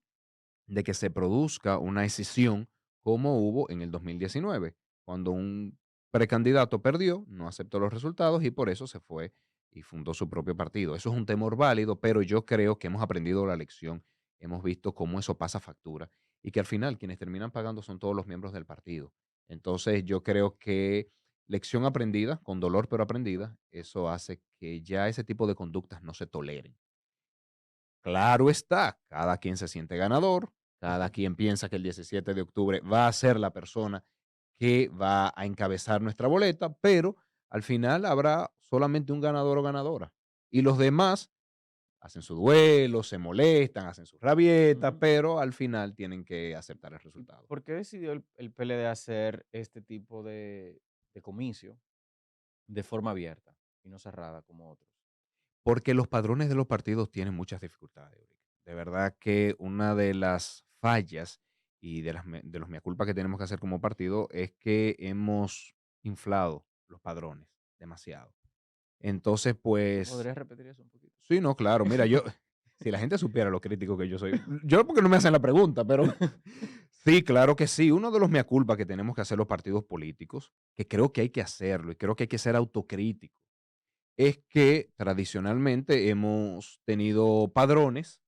Speaker 3: de que se produzca una escisión como hubo en el 2019, cuando un precandidato perdió, no aceptó los resultados y por eso se fue y fundó su propio partido. Eso es un temor válido, pero yo creo que hemos aprendido la lección, hemos visto cómo eso pasa factura y que al final quienes terminan pagando son todos los miembros del partido. Entonces yo creo que lección aprendida, con dolor pero aprendida, eso hace que ya ese tipo de conductas no se toleren. Claro está, cada quien se siente ganador, cada quien piensa que el 17 de octubre va a ser la persona que va a encabezar nuestra boleta, pero al final habrá solamente un ganador o ganadora. Y los demás hacen su duelo, se molestan, hacen sus rabietas,
Speaker 4: Ujú.
Speaker 3: pero al final tienen que aceptar el
Speaker 4: ¿Y
Speaker 3: resultado.
Speaker 4: por qué decidió el PLD hacer este tipo de comicio de forma abierta y no cerrada como otros?
Speaker 3: Porque los padrones de los partidos tienen muchas dificultades, Eurica. De verdad que una de las fallas y de los mea culpa que tenemos que hacer como partido es que hemos inflado los padrones demasiado. Entonces, pues,
Speaker 4: ¿Podrías repetir eso un poquito?
Speaker 3: sí, no, claro. Mira, yo, si la gente supiera lo crítico que yo soy, yo porque no me hacen la pregunta, pero sí, claro que sí. Uno de los mea culpa que tenemos que hacer los partidos políticos, que creo que hay que hacerlo y creo que hay que ser autocrítico es que tradicionalmente hemos tenido padrones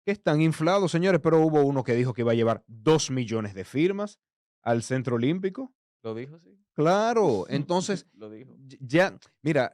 Speaker 3: que están inflados, señores, pero hubo uno que dijo que iba a llevar 2 millones de firmas al Centro Olímpico.
Speaker 4: ¿Lo dijo, sí?
Speaker 3: Claro, entonces
Speaker 4: Lo dijo.
Speaker 3: ya, mira,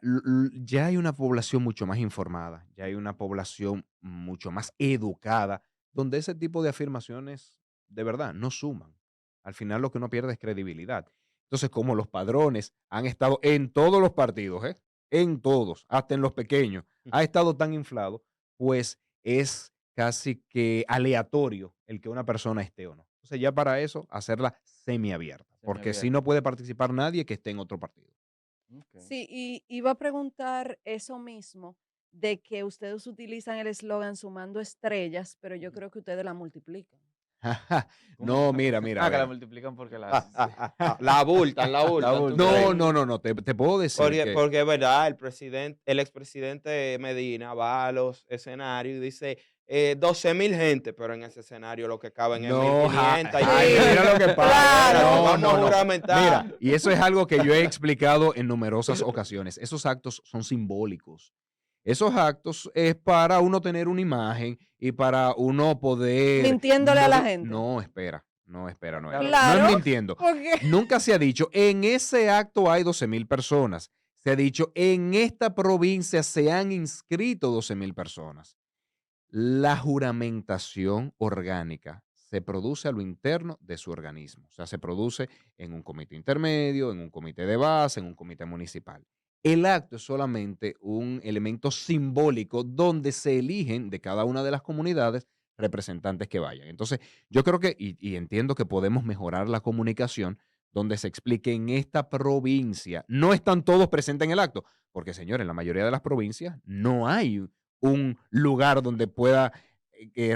Speaker 3: ya hay una población mucho más informada, ya hay una población mucho más educada, donde ese tipo de afirmaciones de verdad no suman. Al final lo que uno pierde es credibilidad. Entonces, como los padrones han estado en todos los partidos, ¿eh? En todos, hasta en los pequeños, ha estado tan inflado, pues es casi que aleatorio el que una persona esté o no. Entonces, ya para eso, hacerla semiabierta, porque si no
Speaker 4: Semiabierta.
Speaker 3: puede participar nadie que esté en otro partido.
Speaker 4: Ok.
Speaker 5: Sí, y iba a preguntar eso mismo, de que ustedes utilizan el eslogan sumando estrellas, pero yo
Speaker 3: Ujú.
Speaker 5: creo que ustedes la multiplican.
Speaker 4: ¿Cómo?
Speaker 3: No, mira, mira, a
Speaker 4: Ah, que la
Speaker 3: ver.
Speaker 4: multiplican porque la hacen, sí.
Speaker 2: La abultan, la
Speaker 4: La
Speaker 2: abultan, ¿tú
Speaker 4: abultan,
Speaker 2: crees?
Speaker 3: No,
Speaker 4: sí.
Speaker 3: no, no, no, te puedo decir que
Speaker 2: Porque es verdad, el expresidente Medina va a los escenarios y dice 12,000 gente, pero en ese escenario lo que caben es
Speaker 3: no,
Speaker 2: 1,500 y
Speaker 3: Jaime,
Speaker 5: Sí,
Speaker 3: mira lo que pasa.
Speaker 5: claro.
Speaker 2: espérate,
Speaker 3: No,
Speaker 2: vamos
Speaker 3: no,
Speaker 2: a
Speaker 3: no.
Speaker 2: juramentar.
Speaker 3: Mira, y eso es algo que yo he explicado en numerosas ocasiones. Esos actos son simbólicos. Esos actos es para uno tener una imagen y para uno poder
Speaker 5: Mintiéndole a la gente.
Speaker 3: no, espera, no, espera, no es.
Speaker 4: Claro.
Speaker 3: No es
Speaker 5: Claro,
Speaker 3: mintiendo.
Speaker 5: porque
Speaker 3: Nunca se ha dicho, en ese acto hay 12,000 personas. Se ha dicho, en esta provincia se han inscrito 12,000 personas. La juramentación orgánica se produce a lo interno de su organismo. O sea, se produce en un comité intermedio, en un comité de base, en un comité municipal. El acto es solamente un elemento simbólico donde se eligen de cada una de las comunidades representantes que vayan. Entonces, yo creo que, y entiendo que podemos mejorar la comunicación donde se explique en esta provincia, no están todos presentes en el acto, porque señores, en la mayoría de las provincias no hay un lugar donde pueda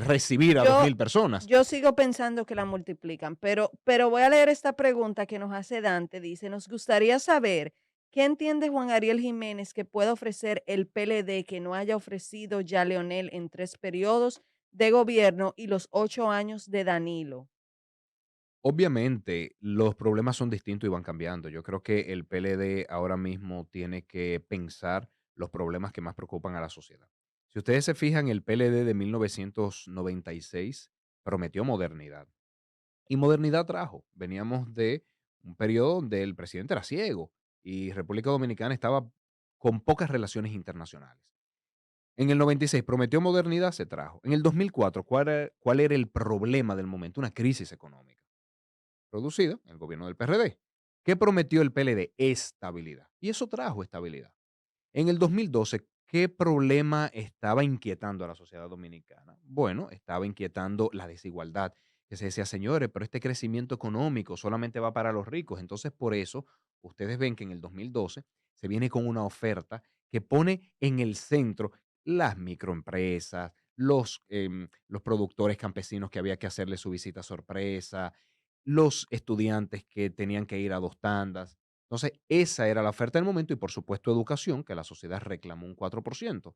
Speaker 3: recibir a
Speaker 5: Yo,
Speaker 3: 2.000 personas.
Speaker 5: yo sigo pensando que la multiplican, pero voy a leer esta pregunta que nos hace Dante. Dice, nos gustaría saber qué entiende Juan Ariel Jiménez que pueda ofrecer el PLD que no haya ofrecido ya Leonel en 3 periodos de gobierno y los 8 años de Danilo.
Speaker 3: Obviamente, los problemas son distintos y van cambiando. Yo creo que el PLD ahora mismo tiene que pensar los problemas que más preocupan a la sociedad. Si ustedes se fijan, el PLD de 1996 prometió modernidad. Y modernidad trajo. Veníamos de un periodo donde el presidente era ciego y República Dominicana estaba con pocas relaciones internacionales. En el 96 prometió modernidad, se trajo. En el 2004, ¿cuál era el problema del momento? Una crisis económica producida en el gobierno del PRD. ¿Qué prometió el PLD? Estabilidad. Y eso trajo estabilidad. En el 2012, ¿qué problema estaba inquietando a la sociedad dominicana? Bueno, estaba inquietando la desigualdad, que se decía, señores, pero este crecimiento económico solamente va para los ricos. Entonces, por eso, ustedes ven que en el 2012 se viene con una oferta que pone en el centro las microempresas, los productores campesinos que había que hacerle su visita sorpresa, los estudiantes que tenían que ir a 2 tandas. Entonces, esa era la oferta del momento y, por supuesto, educación, que la sociedad reclamó un 4%.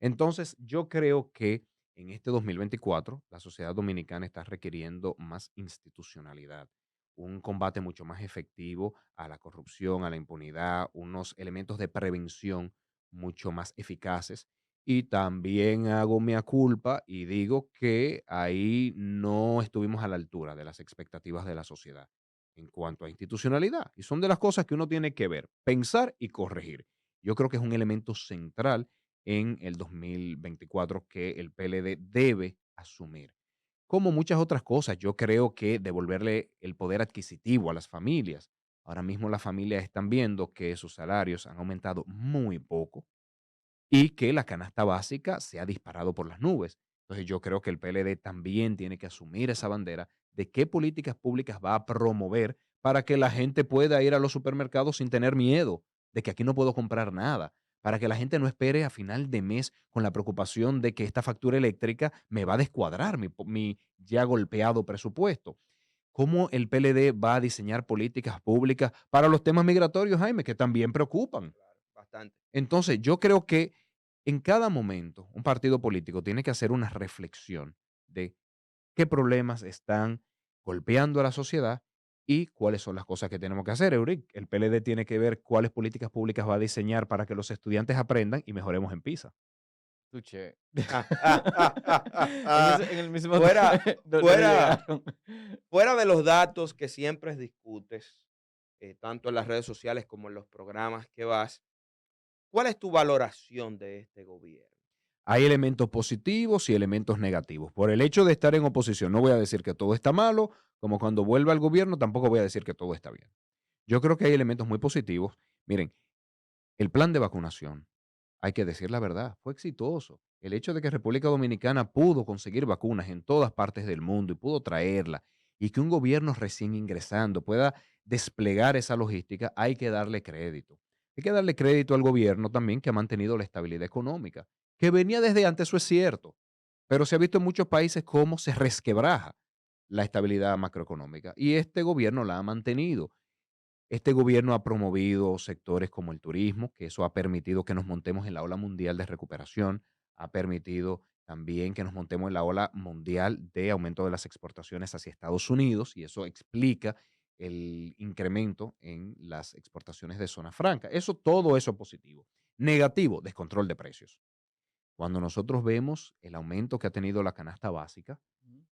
Speaker 3: Entonces, yo creo que en este 2024 la sociedad dominicana está requiriendo más institucionalidad, un combate mucho más efectivo a la corrupción, a la impunidad, unos elementos de prevención mucho más eficaces. Y también hago mea culpa y digo que ahí no estuvimos a la altura de las expectativas de la sociedad en cuanto a institucionalidad. Y son de las cosas que uno tiene que ver, pensar y corregir. Yo creo que es un elemento central en el 2024 que el PLD debe asumir. Como muchas otras cosas, yo creo que devolverle el poder adquisitivo a las familias. Ahora mismo las familias están viendo que sus salarios han aumentado muy poco y que la canasta básica se ha disparado por las nubes. Entonces yo creo que el PLD también tiene que asumir esa bandera de qué políticas públicas va a promover para que la gente pueda ir a los supermercados sin tener miedo de que aquí no puedo comprar nada, para que la gente no espere a final de mes con la preocupación de que esta factura eléctrica me va a descuadrar mi ya golpeado presupuesto. ¿Cómo el PLD va a diseñar políticas públicas para los temas migratorios, Jaime, que también preocupan?
Speaker 2: Bastante.
Speaker 3: Entonces, yo creo que en cada momento un partido político tiene que hacer una reflexión de qué problemas están golpeando a la sociedad y cuáles son las cosas que tenemos que hacer, Euric. El PLD tiene que ver cuáles políticas públicas va a diseñar para que los estudiantes aprendan y mejoremos en PISA.
Speaker 4: Tuche.
Speaker 2: Ah, ah, ah, ah, ah, ah.
Speaker 4: En el mismo
Speaker 2: Fuera,
Speaker 4: no le
Speaker 2: fuera,
Speaker 4: llegaron.
Speaker 2: fuera de los datos que siempre discutes, tanto en las redes sociales como en los programas que vas, ¿cuál es tu valoración de este gobierno?
Speaker 3: Hay elementos positivos y elementos negativos. Por el hecho de estar en oposición, no voy a decir que todo está malo, como cuando vuelva al gobierno, tampoco voy a decir que todo está bien. Yo creo que hay elementos muy positivos. Miren, el plan de vacunación, hay que decir la verdad, fue exitoso. El hecho de que República Dominicana pudo conseguir vacunas en todas partes del mundo y pudo traerla, y que un gobierno recién ingresando pueda desplegar esa logística, hay que darle crédito. Hay que darle crédito al gobierno también que ha mantenido la estabilidad económica, que venía desde antes, eso es cierto, pero se ha visto en muchos países cómo se resquebraja la estabilidad macroeconómica y este gobierno la ha mantenido. Este gobierno ha promovido sectores como el turismo, que eso ha permitido que nos montemos en la ola mundial de recuperación, ha permitido también que nos montemos en la ola mundial de aumento de las exportaciones hacia Estados Unidos y eso explica el incremento en las exportaciones de zona franca. Eso, todo eso positivo. Negativo, descontrol de precios. Cuando nosotros vemos el aumento que ha tenido la canasta básica,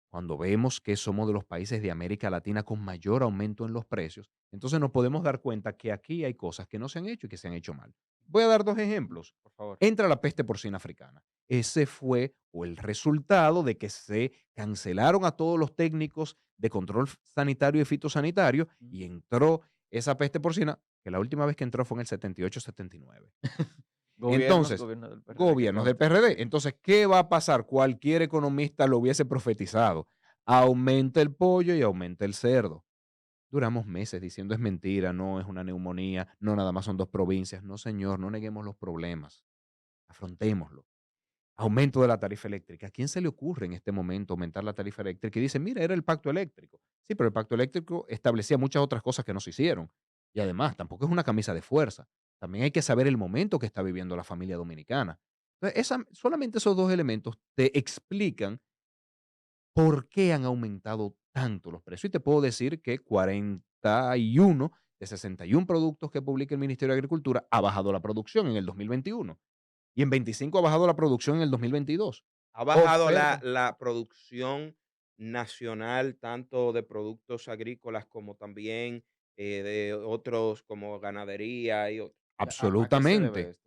Speaker 3: cuando vemos que somos de los países de América Latina con mayor aumento en los precios, entonces nos podemos dar cuenta que aquí hay cosas que no se han hecho y que se han hecho mal. Voy a dar 2 ejemplos.
Speaker 4: Por favor.
Speaker 3: Entra la peste porcina africana. Ese fue o el resultado de que se cancelaron a todos los técnicos de control sanitario y fitosanitario y entró esa peste porcina, que la última vez que entró fue en el 78-79. Entonces,
Speaker 4: Gobierno del PRD, que
Speaker 3: gobiernos del
Speaker 4: conste.
Speaker 3: PRD. Entonces, ¿qué va a pasar? Cualquier economista lo hubiese profetizado. Aumenta el pollo y aumenta el cerdo. Duramos meses diciendo es mentira, no es una neumonía, no nada más son 2 provincias. No, señor, no neguemos los problemas. Afrontémoslo. Aumento de la tarifa eléctrica. ¿A quién se le ocurre en este momento aumentar la tarifa eléctrica? Y dicen, mira, era el pacto eléctrico. Sí, pero el pacto eléctrico establecía muchas otras cosas que no se hicieron. Y además, tampoco es una camisa de fuerza. También hay que saber el momento que está viviendo la familia dominicana. Entonces, solamente esos dos elementos te explican por qué han aumentado tanto los precios. Y te puedo decir que 41 de 61 productos que publica el Ministerio de Agricultura ha bajado la producción en el 2021 y en 25 ha bajado la producción en el 2022.
Speaker 2: Ha bajado
Speaker 3: Oferta.
Speaker 2: la producción nacional, tanto de productos agrícolas como también de otros como ganadería y otros.
Speaker 4: ¿A qué se debe
Speaker 3: Absolutamente.
Speaker 4: esto?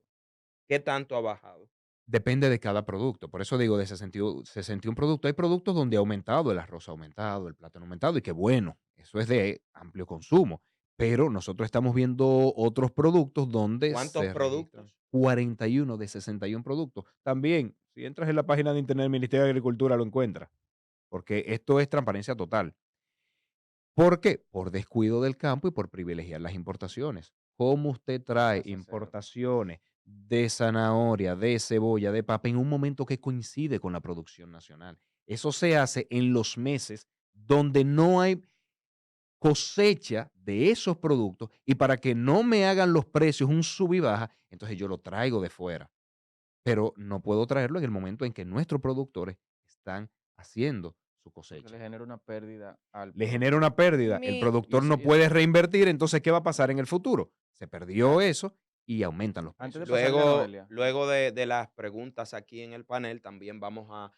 Speaker 2: ¿Qué tanto ha bajado?
Speaker 3: Depende de cada producto. Por eso digo de 61 productos. Hay productos donde ha aumentado, el arroz ha aumentado, el plátano ha aumentado, y qué bueno, eso es de amplio consumo. Pero nosotros estamos viendo otros productos donde
Speaker 2: ¿Cuántos
Speaker 3: se registran
Speaker 2: productos?
Speaker 3: 41 de 61 productos. También, si entras en la página de internet del Ministerio de Agricultura, lo encuentras, porque esto es transparencia total. ¿Por qué? Por descuido del campo y por privilegiar las importaciones. ¿Cómo usted trae
Speaker 4: Pasa a ser.
Speaker 3: importaciones de zanahoria, de cebolla, de papa en un momento que coincide con la producción nacional? Eso se hace en los meses donde no hay cosecha de esos productos, y para que no me hagan los precios un sub y baja, entonces yo lo traigo de fuera. Pero no puedo traerlo en el momento en que nuestros productores están haciendo su
Speaker 4: Porque le
Speaker 3: cosecha.
Speaker 4: genera una pérdida al
Speaker 3: Le genera una
Speaker 4: productor.
Speaker 3: pérdida, el
Speaker 5: Mi,
Speaker 4: Y
Speaker 3: productor
Speaker 4: eso,
Speaker 3: no puede reinvertir, entonces, ¿qué va a pasar en el futuro? Se perdió
Speaker 4: a-
Speaker 3: eso y aumentan los
Speaker 4: antes de
Speaker 3: precios.
Speaker 4: pasarle a
Speaker 2: Luego,
Speaker 4: Noelia,
Speaker 2: luego de las preguntas aquí en el panel, también vamos a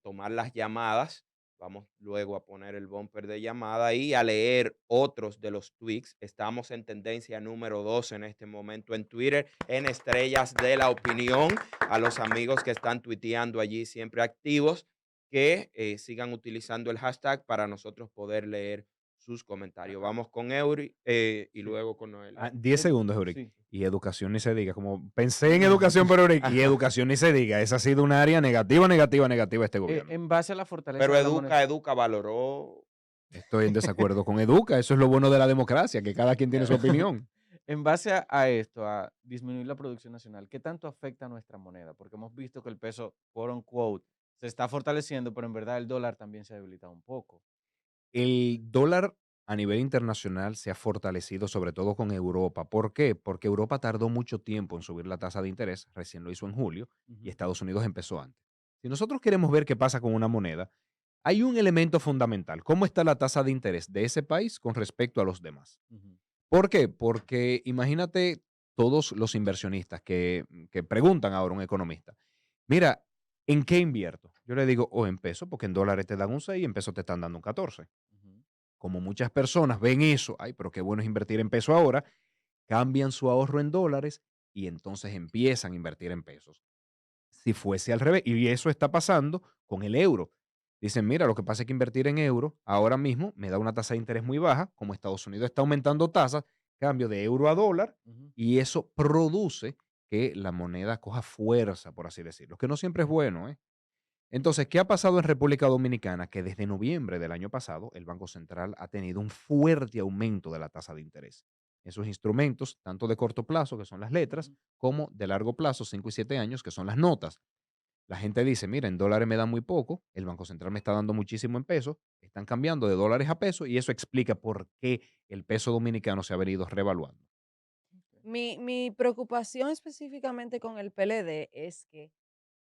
Speaker 2: tomar las llamadas. Vamos luego a poner el bumper de llamada y a leer otros de los tweets. Estamos en tendencia número 2 en este momento en Twitter, en Estrellas de la Opinión. A los amigos que están tuiteando allí siempre activos, que sigan utilizando el hashtag para nosotros poder leer sus comentarios.
Speaker 4: ajá,
Speaker 2: Vamos con Eury y
Speaker 4: sí,
Speaker 2: luego con Noelia.
Speaker 3: 10 segundos, Euric.
Speaker 4: sí.
Speaker 3: Y educación ni se diga. Como pensé en educación, pero Euric, y educación ni se diga. Esa ha sido un área negativa, negativa, negativa de este gobierno.
Speaker 4: En base a la fortaleza
Speaker 2: Pero
Speaker 4: de la moneda.
Speaker 2: Educa valoró.
Speaker 3: Estoy en desacuerdo con Educa. Eso es lo bueno de la democracia, que cada quien tiene su opinión.
Speaker 4: En base a esto, a disminuir la producción nacional, ¿qué tanto afecta a nuestra moneda? Porque hemos visto que el peso, quote unquote, se está fortaleciendo, pero en verdad el dólar también se ha debilitado un poco.
Speaker 3: El dólar a nivel internacional se ha fortalecido, sobre todo con Europa. ¿Por qué? Porque Europa tardó mucho tiempo en subir la tasa de interés, recién lo hizo en julio, y
Speaker 4: Ujú,
Speaker 3: Estados Unidos empezó antes. Si nosotros queremos ver qué pasa con una moneda, hay un elemento fundamental: ¿cómo está la tasa de interés de ese país con respecto a los demás?
Speaker 4: ujú,
Speaker 3: ¿Por qué? Porque imagínate todos los inversionistas que preguntan ahora a un economista, mira, ¿en qué invierto? Yo le digo, o en pesos, porque en dólares te dan un 6 y en pesos te están dando un 14.
Speaker 4: ujú.
Speaker 3: Como muchas personas ven eso, ay, pero qué bueno es invertir en peso ahora, cambian su ahorro en dólares y entonces empiezan a invertir en pesos. Si fuese al revés, y eso está pasando con el euro. Dicen, mira, lo que pasa es que invertir en euro ahora mismo me da una tasa de interés muy baja, como Estados Unidos está aumentando tasas, cambio de euro a dólar,
Speaker 4: Ujú.
Speaker 3: y eso produce que la moneda coja fuerza, por así decirlo, que no siempre es bueno, ¿eh? Entonces, ¿qué ha pasado en República Dominicana? Que desde noviembre del año pasado, el Banco Central ha tenido un fuerte aumento de la tasa de interés. Esos instrumentos, tanto de corto plazo, que son las letras,
Speaker 4: Ujú.
Speaker 3: como de largo plazo, 5 y 7 años, que son las notas. La gente dice, mira, en dólares me dan muy poco, el Banco Central me está dando muchísimo en pesos, están cambiando de dólares a pesos, y eso explica por qué el peso dominicano se ha venido revaluando.
Speaker 5: mi preocupación específicamente con el PLD es que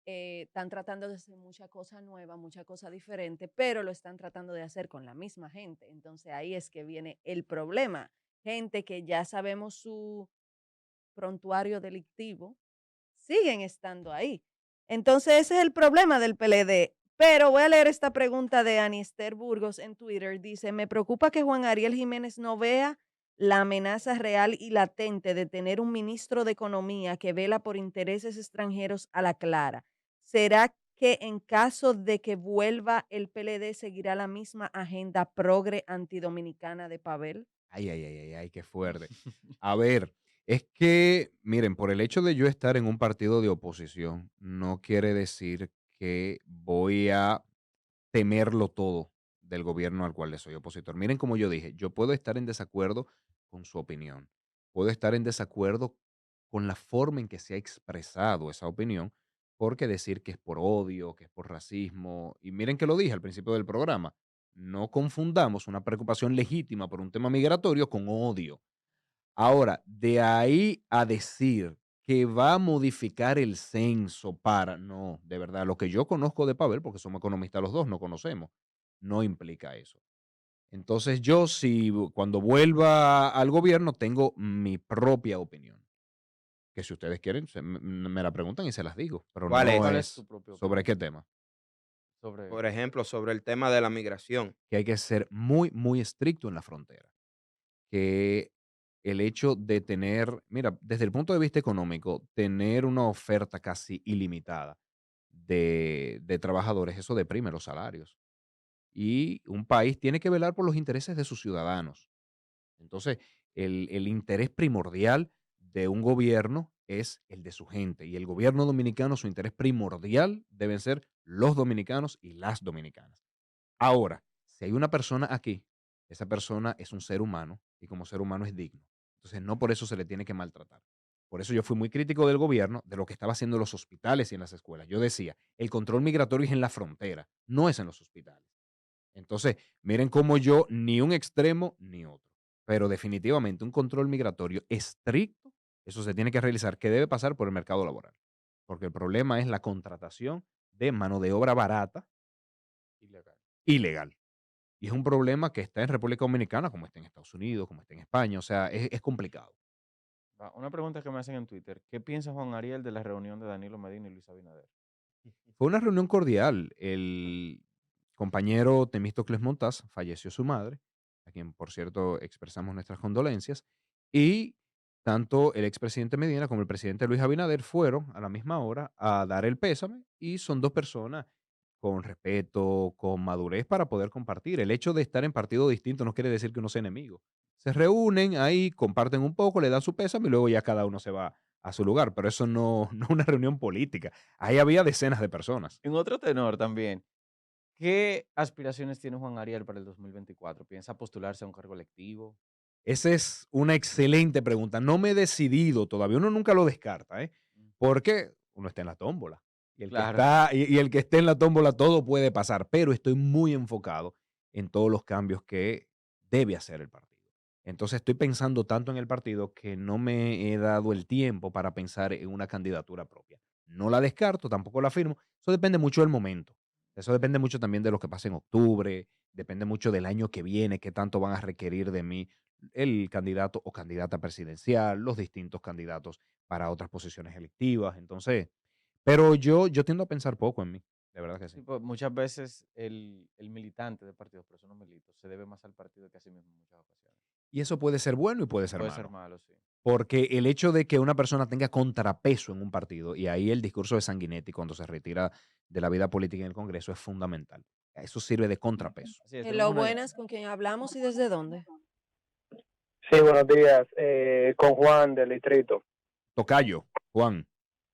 Speaker 5: están tratando de hacer mucha cosa nueva, mucha cosa diferente, pero lo están tratando de hacer con la misma gente. Entonces ahí es que viene el problema. Gente que ya sabemos su prontuario delictivo, siguen estando ahí. Entonces ese es el problema del PLD. Pero voy a leer esta pregunta de Anister Burgos en Twitter. Dice, me preocupa que Juan Ariel Jiménez no vea la amenaza real y latente de tener un ministro de Economía que vela por intereses extranjeros a la clara. ¿Será que en caso de que vuelva el PLD seguirá la misma agenda progre antidominicana de Pavel?
Speaker 3: Ay, ay, ay, ay, ay, qué fuerte. A ver, es que, miren, por el hecho de yo estar en un partido de oposición, no quiere decir que voy a temerlo todo del gobierno al cual le soy opositor. Miren, como yo dije, yo puedo estar en desacuerdo con su opinión, puedo estar en desacuerdo con la forma en que se ha expresado esa opinión, porque decir que es por odio, que es por racismo, y miren que lo dije al principio del programa, no confundamos una preocupación legítima por un tema migratorio con odio. Ahora, de ahí a decir que va a modificar el censo para, no, de verdad, lo que yo conozco de Pavel, porque somos economistas los dos, no conocemos, no implica eso. Entonces yo, si cuando vuelva al gobierno, tengo mi propia opinión, que si ustedes quieren, me la preguntan y se las digo, pero
Speaker 2: ¿Cuál
Speaker 3: no
Speaker 4: ¿Cuál
Speaker 2: es?
Speaker 4: es tu
Speaker 3: es
Speaker 4: propia
Speaker 3: sobre qué
Speaker 4: opinión
Speaker 3: tema.
Speaker 4: sobre?
Speaker 2: Por ejemplo, sobre el tema de la migración.
Speaker 3: Que hay que ser muy, muy estricto en la frontera. Que el hecho de tener, mira, desde el punto de vista económico, tener una oferta casi ilimitada de trabajadores, eso deprime los salarios. Y un país tiene que velar por los intereses de sus ciudadanos. Entonces, el interés primordial de un gobierno es el de su gente. Y el gobierno dominicano, su interés primordial deben ser los dominicanos y las dominicanas. Ahora, si hay una persona aquí, esa persona es un ser humano y como ser humano es digno. Entonces, no por eso se le tiene que maltratar. Por eso yo fui muy crítico del gobierno, de lo que estaba haciendo en los hospitales y en las escuelas. Yo decía, el control migratorio es en la frontera, no es en los hospitales. Entonces, miren cómo yo ni un extremo ni otro. Pero definitivamente un control migratorio estricto, eso se tiene que realizar, que debe pasar por el mercado laboral. Porque el problema es la contratación de mano de obra barata,
Speaker 4: Ilegal.
Speaker 3: ilegal. Y es un problema que está en República Dominicana, como está en Estados Unidos, como está en España. O sea, es complicado.
Speaker 4: Una pregunta que me hacen en Twitter. ¿Qué piensa Juan Ariel de la reunión de Danilo Medina y Luis Abinader?
Speaker 3: Fue una reunión cordial. El compañero Temístocles Montaz falleció su madre, a quien, por cierto, expresamos nuestras condolencias. Y tanto el expresidente Medina como el presidente Luis Abinader fueron a la misma hora a dar el pésame y son dos personas con respeto, con madurez para poder compartir. El hecho de estar en partidos distintos no quiere decir que uno sea enemigo. Se reúnen ahí, comparten un poco, le dan su pésame y luego ya cada uno se va a su lugar, pero eso no, no es una reunión política. Ahí había decenas de personas.
Speaker 4: En otro tenor también, ¿qué aspiraciones tiene Juan Ariel para el 2024? ¿Piensa postularse a un cargo electivo?
Speaker 3: Esa es una excelente pregunta. No me he decidido todavía. Uno nunca lo descarta, ¿eh?
Speaker 4: Mm,
Speaker 3: Porque uno está en la tómbola. Y el que
Speaker 4: claro.
Speaker 3: está, y el que esté en la tómbola, todo puede pasar. Pero estoy muy enfocado en todos los cambios que debe hacer el partido. Entonces estoy pensando tanto en el partido que no me he dado el tiempo para pensar en una candidatura propia. No la descarto, tampoco la firmo. Eso depende mucho del momento. Eso depende mucho también de lo que pase en octubre. Depende mucho del año que viene, qué tanto van a requerir de mí el candidato o candidata presidencial, los distintos candidatos para otras posiciones electivas. Entonces, pero yo tiendo a pensar poco en mí, de verdad que sí.
Speaker 4: Sí, pues, muchas veces el militante de partidos, pero eso no milito, se debe más al partido que a sí mismo en muchas ocasiones.
Speaker 3: Y eso puede ser bueno y puede ser
Speaker 4: Puede ser
Speaker 3: malo.
Speaker 4: malo, sí.
Speaker 3: Porque el hecho de que una persona tenga contrapeso en un partido, y ahí el discurso de Sanguinetti cuando se retira de la vida política en el Congreso es fundamental. Eso sirve de contrapeso.
Speaker 4: Así es,
Speaker 5: Hello,
Speaker 4: tenemos una...
Speaker 5: buenas, ¿con quién hablamos y desde dónde?
Speaker 6: Sí, buenos días. Con Juan del distrito.
Speaker 3: Tocayo, Juan.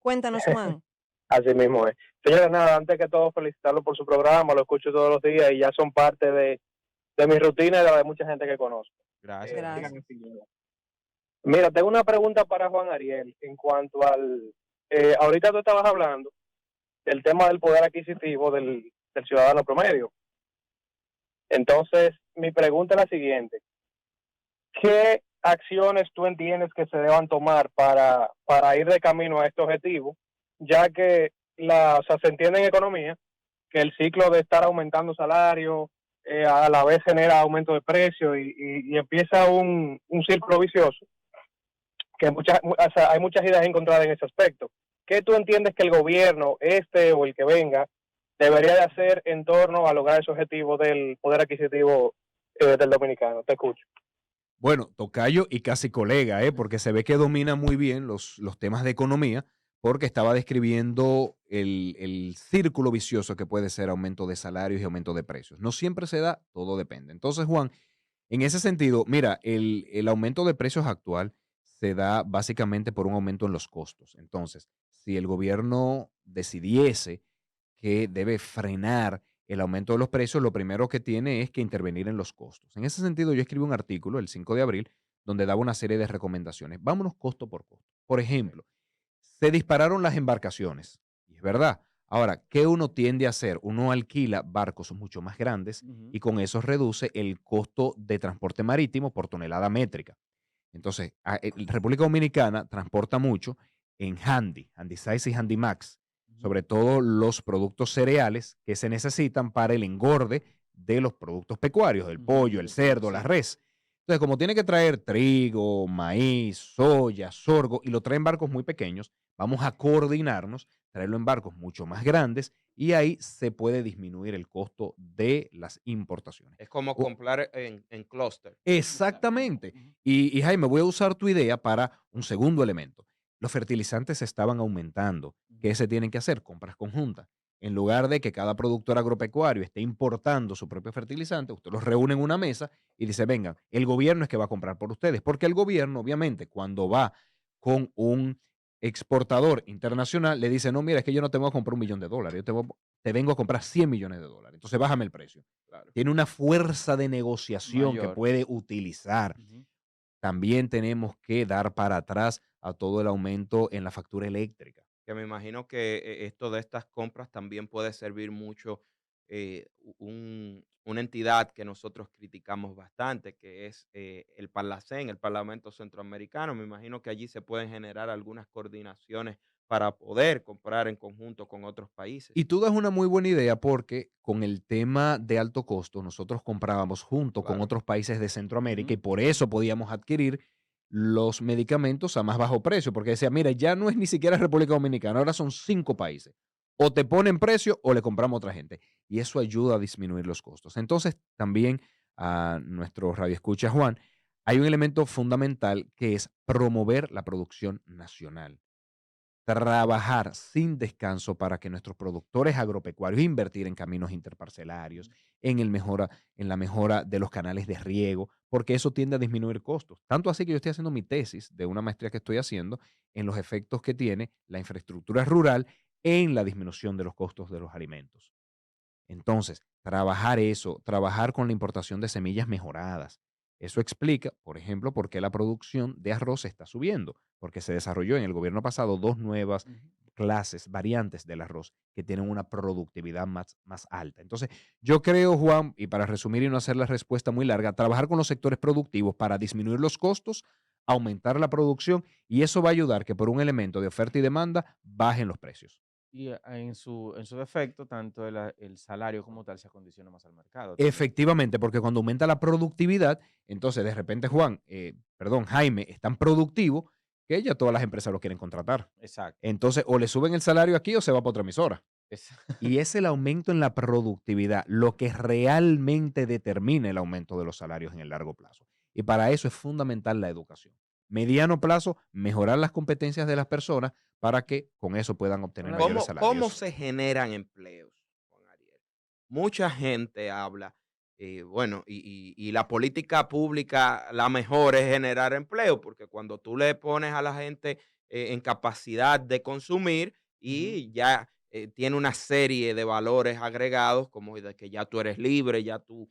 Speaker 5: Cuéntanos, Juan.
Speaker 6: Así mismo es. Señora, nada, antes que todo, felicitarlo por su programa. Lo escucho todos los días y ya son parte de mi rutina y de la de mucha gente que conozco.
Speaker 4: Gracias.
Speaker 5: Gracias.
Speaker 6: Sigan así. Mira, tengo una pregunta para Juan Ariel en cuanto al... ahorita tú estabas hablando del tema del poder adquisitivo del ciudadano promedio. Entonces, mi pregunta es la siguiente. ¿Qué acciones tú entiendes que se deban tomar para ir de camino a este objetivo? Ya que o sea, se entiende en economía que el ciclo de estar aumentando salario a la vez genera aumento de precios y empieza un círculo vicioso que o sea, hay muchas ideas encontradas en ese aspecto. ¿Qué tú entiendes que el gobierno, este o el que venga, debería de hacer en torno a lograr ese objetivo del poder adquisitivo del dominicano? Te escucho.
Speaker 3: Bueno, tocayo y casi colega, porque se ve que domina muy bien los temas de economía, porque estaba describiendo el círculo vicioso que puede ser aumento de salarios y aumento de precios. No siempre se da, todo depende. Entonces, Juan, en ese sentido, mira, el aumento de precios actual se da básicamente por un aumento en los costos. Entonces, si el gobierno decidiese que debe frenar el aumento de los precios, lo primero que tiene es que intervenir en los costos. En ese sentido, yo escribí un artículo el 5 de abril donde daba una serie de recomendaciones. Vámonos costo por costo. Por ejemplo, se dispararon las embarcaciones. Y es verdad. Ahora, ¿qué uno tiende a hacer? Uno alquila barcos mucho más grandes
Speaker 4: Ujú.
Speaker 3: y con eso reduce el costo de transporte marítimo por tonelada métrica. Entonces, República Dominicana transporta mucho en Handy Size y Handy Max,
Speaker 4: Ujú.
Speaker 3: sobre todo los productos cereales que se necesitan para el engorde de los productos pecuarios, del
Speaker 4: Ujú,
Speaker 3: pollo, el
Speaker 4: de pollo,
Speaker 3: cerdo, la
Speaker 4: sí.
Speaker 3: res. Entonces, como tiene que traer trigo, maíz, soya, sorgo, y lo traen barcos muy pequeños, vamos a coordinarnos, traerlo en barcos mucho más grandes, y ahí se puede disminuir el costo de las importaciones.
Speaker 2: Es como
Speaker 3: O-
Speaker 2: comprar en clúster.
Speaker 3: Exactamente.
Speaker 4: Ujú.
Speaker 3: Y Jaime, voy a usar tu idea para un segundo elemento. Los fertilizantes estaban aumentando. ¿Qué
Speaker 4: Ujú.
Speaker 3: se tienen que hacer? Compras conjuntas. En lugar de que cada productor agropecuario esté importando su propio fertilizante, usted los reúne en una mesa y dice, vengan, el gobierno es que va a comprar por ustedes. Porque el gobierno, obviamente, cuando va con un exportador internacional, le dice, no, mira, es que yo no te voy a comprar $1 millón, te vengo a comprar $100 millones. Entonces, bájame el precio.
Speaker 2: Claro.
Speaker 3: Tiene una fuerza de negociación que
Speaker 4: Mayor.
Speaker 3: puede utilizar.
Speaker 4: Ujú.
Speaker 3: También tenemos que dar para atrás a todo el aumento en la factura eléctrica.
Speaker 2: Que me imagino que esto de estas compras también puede servir mucho una entidad que nosotros criticamos bastante, que es el Parlacén, el Parlamento Centroamericano. Me imagino que allí se pueden generar algunas coordinaciones para poder comprar en conjunto con otros países.
Speaker 3: Y tú das una muy buena idea porque con el tema de alto costo, nosotros comprábamos junto con
Speaker 2: Claro.
Speaker 3: otros países de Centroamérica y
Speaker 4: Ujú.
Speaker 3: por eso podíamos adquirir los medicamentos a más bajo precio, porque decía, mira, ya no es ni siquiera República Dominicana, ahora son 5 países. O te ponen precio o le compramos a otra gente. Y eso ayuda a disminuir los costos. Entonces, también a nuestro radioescucha Juan, hay un elemento fundamental que es promover la producción nacional, trabajar sin descanso para que nuestros productores agropecuarios invertir en caminos interparcelarios, en la mejora de los canales de riego, porque eso tiende a disminuir costos. Tanto así que yo estoy haciendo mi tesis de una maestría que estoy haciendo en los efectos que tiene la infraestructura rural en la disminución de los costos de los alimentos. Entonces, trabajar eso, trabajar con la importación de semillas mejoradas. Eso explica, por ejemplo, por qué la producción de arroz está subiendo, porque se desarrolló en el gobierno pasado 2 nuevas
Speaker 4: Ujú.
Speaker 3: clases, variantes del arroz que tienen una productividad más alta. Entonces, yo creo, Juan, y para resumir y no hacer la respuesta muy larga, trabajar con los sectores productivos para disminuir los costos, aumentar la producción y eso va a ayudar que por un elemento de oferta y demanda bajen los precios.
Speaker 4: Y en su defecto, tanto el salario como tal se acondiciona más al mercado también.
Speaker 3: Efectivamente, porque cuando aumenta la productividad, entonces de repente Jaime es tan productivo que ya todas las empresas lo quieren contratar.
Speaker 4: Exacto.
Speaker 3: Entonces, o le suben el salario aquí o se va para otra emisora.
Speaker 4: Es-
Speaker 3: Y es el aumento en la productividad lo que realmente determina el aumento de los salarios en el largo plazo. Y para eso es fundamental la educación. Mediano plazo, mejorar las competencias de las personas para que con eso puedan obtener
Speaker 4: Una-
Speaker 3: mayores
Speaker 2: ¿Cómo
Speaker 3: salarios.
Speaker 2: se generan empleos, Juan Ariel? Mucha gente habla, bueno, y la política pública, la mejor es generar empleo, porque cuando tú le pones a la gente en capacidad de consumir
Speaker 4: Ujú.
Speaker 2: y ya tiene una serie de valores agregados, como de que ya tú eres libre, ya tú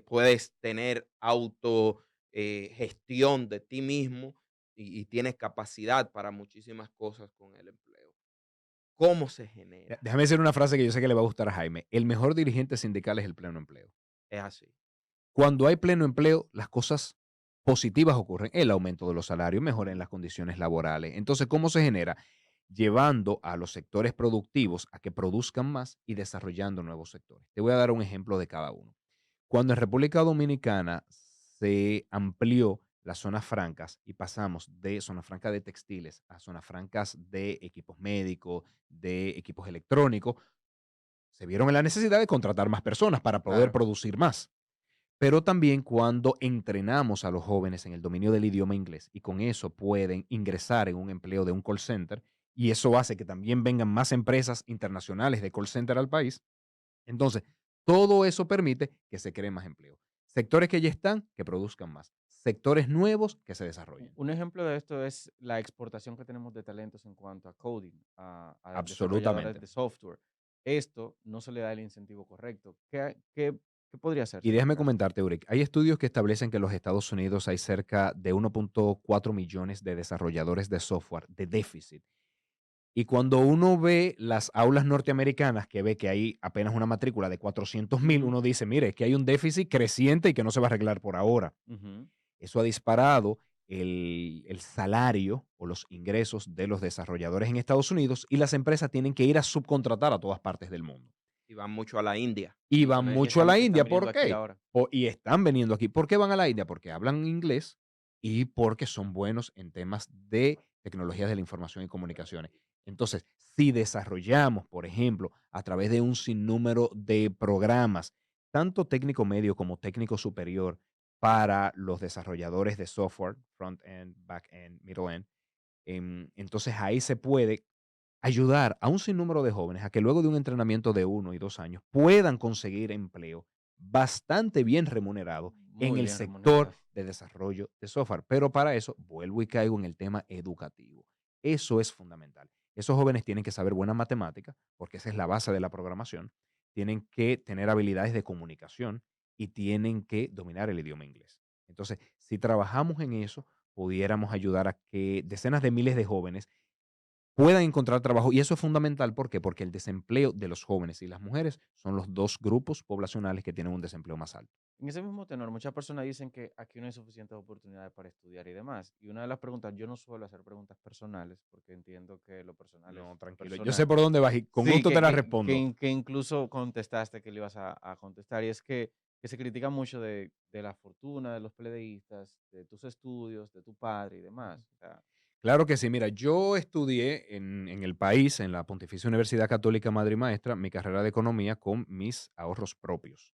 Speaker 2: puedes tener auto gestión de ti mismo y tienes capacidad para muchísimas cosas con el empleo. ¿Cómo se genera?
Speaker 3: Déjame decir una frase que yo sé que le va a gustar a Jaime. El mejor dirigente sindical es el pleno empleo.
Speaker 2: Es así.
Speaker 3: Cuando hay pleno empleo, las cosas positivas ocurren. El aumento de los salarios, mejora en las condiciones laborales. Entonces, ¿cómo se genera? Llevando a los sectores productivos a que produzcan más y desarrollando nuevos sectores. Te voy a dar un ejemplo de cada uno. Cuando en República Dominicana se amplió las zonas francas y pasamos de zona franca de textiles a zonas francas de equipos médicos, de equipos electrónicos, se vieron en la necesidad de contratar más personas para poder
Speaker 2: Claro.
Speaker 3: producir más. Pero también cuando entrenamos a los jóvenes en el dominio del idioma inglés y con eso pueden ingresar en un empleo de un call center y eso hace que también vengan más empresas internacionales de call center al país, entonces todo eso permite que se creen más empleo. Sectores que ya están, que produzcan más. Sectores nuevos que se desarrollen.
Speaker 4: Un ejemplo de esto es la exportación que tenemos de talentos en cuanto a coding, a desarrolladores
Speaker 3: Absolutamente.
Speaker 4: de software. Esto no se le da el incentivo correcto. ¿Qué podría
Speaker 3: Y
Speaker 4: hacerse en este
Speaker 3: déjame
Speaker 4: caso?
Speaker 3: comentarte, Euric, hay estudios que establecen que en los Estados Unidos hay cerca de 1.4 millones de desarrolladores de software de déficit. Y cuando uno ve las aulas norteamericanas, que ve que hay apenas una matrícula de 400,000, uno dice, mire, es que hay un déficit creciente y que no se va a arreglar por ahora.
Speaker 4: Ujú.
Speaker 3: Eso ha disparado el salario o los ingresos de los desarrolladores en Estados Unidos y las empresas tienen que ir a subcontratar a todas partes del mundo.
Speaker 2: Y van mucho a la India.
Speaker 3: Y van
Speaker 4: Y
Speaker 3: mucho a la
Speaker 4: están
Speaker 3: India.
Speaker 4: viniendo
Speaker 3: ¿Por
Speaker 4: aquí
Speaker 3: qué?
Speaker 4: ahora.
Speaker 3: Y están veniendo aquí. ¿Por qué van a la India? Porque hablan inglés y porque son buenos en temas de tecnologías de la información y comunicaciones. Entonces, si desarrollamos, por ejemplo, a través de un sinnúmero de programas, tanto técnico medio como técnico superior, para los desarrolladores de software, front-end, back-end, middle-end, entonces ahí se puede ayudar a un sinnúmero de jóvenes a que luego de un entrenamiento de 1 y 2 años puedan conseguir empleo bastante bien remunerado en
Speaker 4: Muy
Speaker 3: el
Speaker 4: bien
Speaker 3: sector
Speaker 4: remunerado.
Speaker 3: de desarrollo de software. Pero para eso vuelvo y caigo en el tema educativo. Eso es fundamental. Esos jóvenes tienen que saber buena matemática, porque esa es la base de la programación. Tienen que tener habilidades de comunicación y tienen que dominar el idioma inglés. Entonces, si trabajamos en eso, pudiéramos ayudar a que decenas de miles de jóvenes puedan encontrar trabajo. Y eso es fundamental, ¿por qué? Porque el desempleo de los jóvenes y las mujeres son los dos grupos poblacionales que tienen un desempleo más alto.
Speaker 4: En ese mismo tenor, muchas personas dicen que aquí no hay suficientes oportunidades para estudiar y demás. Y una de las preguntas, yo no suelo hacer preguntas personales porque entiendo que lo personal es
Speaker 3: No, tranquilo. Yo
Speaker 4: personal.
Speaker 3: sé por dónde vas y con
Speaker 4: Sí,
Speaker 3: gusto te la respondo.
Speaker 4: que incluso contestaste que le ibas a contestar. Y es que se critica mucho de la fortuna de los PLDistas, de tus estudios, de tu padre y demás. O sea,
Speaker 3: Claro que sí. Mira, yo estudié en el país, en la Pontificia Universidad Católica Madre y Maestra, mi carrera de economía con mis ahorros propios.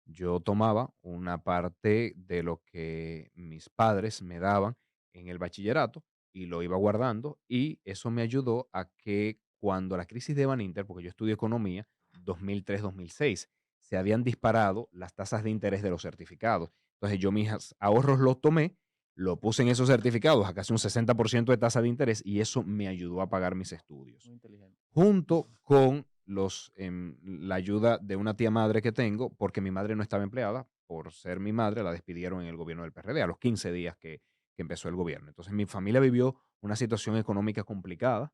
Speaker 3: Yo tomaba una parte de lo que mis padres me daban en el bachillerato y lo iba guardando y eso me ayudó a que cuando la crisis de Baninter, porque yo estudio economía, 2003-2006, se habían disparado las tasas de interés de los certificados. Entonces yo mis ahorros los tomé, lo puse en esos certificados a casi un 60% de tasa de interés y eso me ayudó a pagar mis estudios
Speaker 4: muy inteligente.
Speaker 3: junto con la ayuda de una tía madre que tengo, porque mi madre no estaba empleada, por ser mi madre, la despidieron en el gobierno del PRD a los 15 días que empezó el gobierno. Entonces mi familia vivió una situación económica complicada.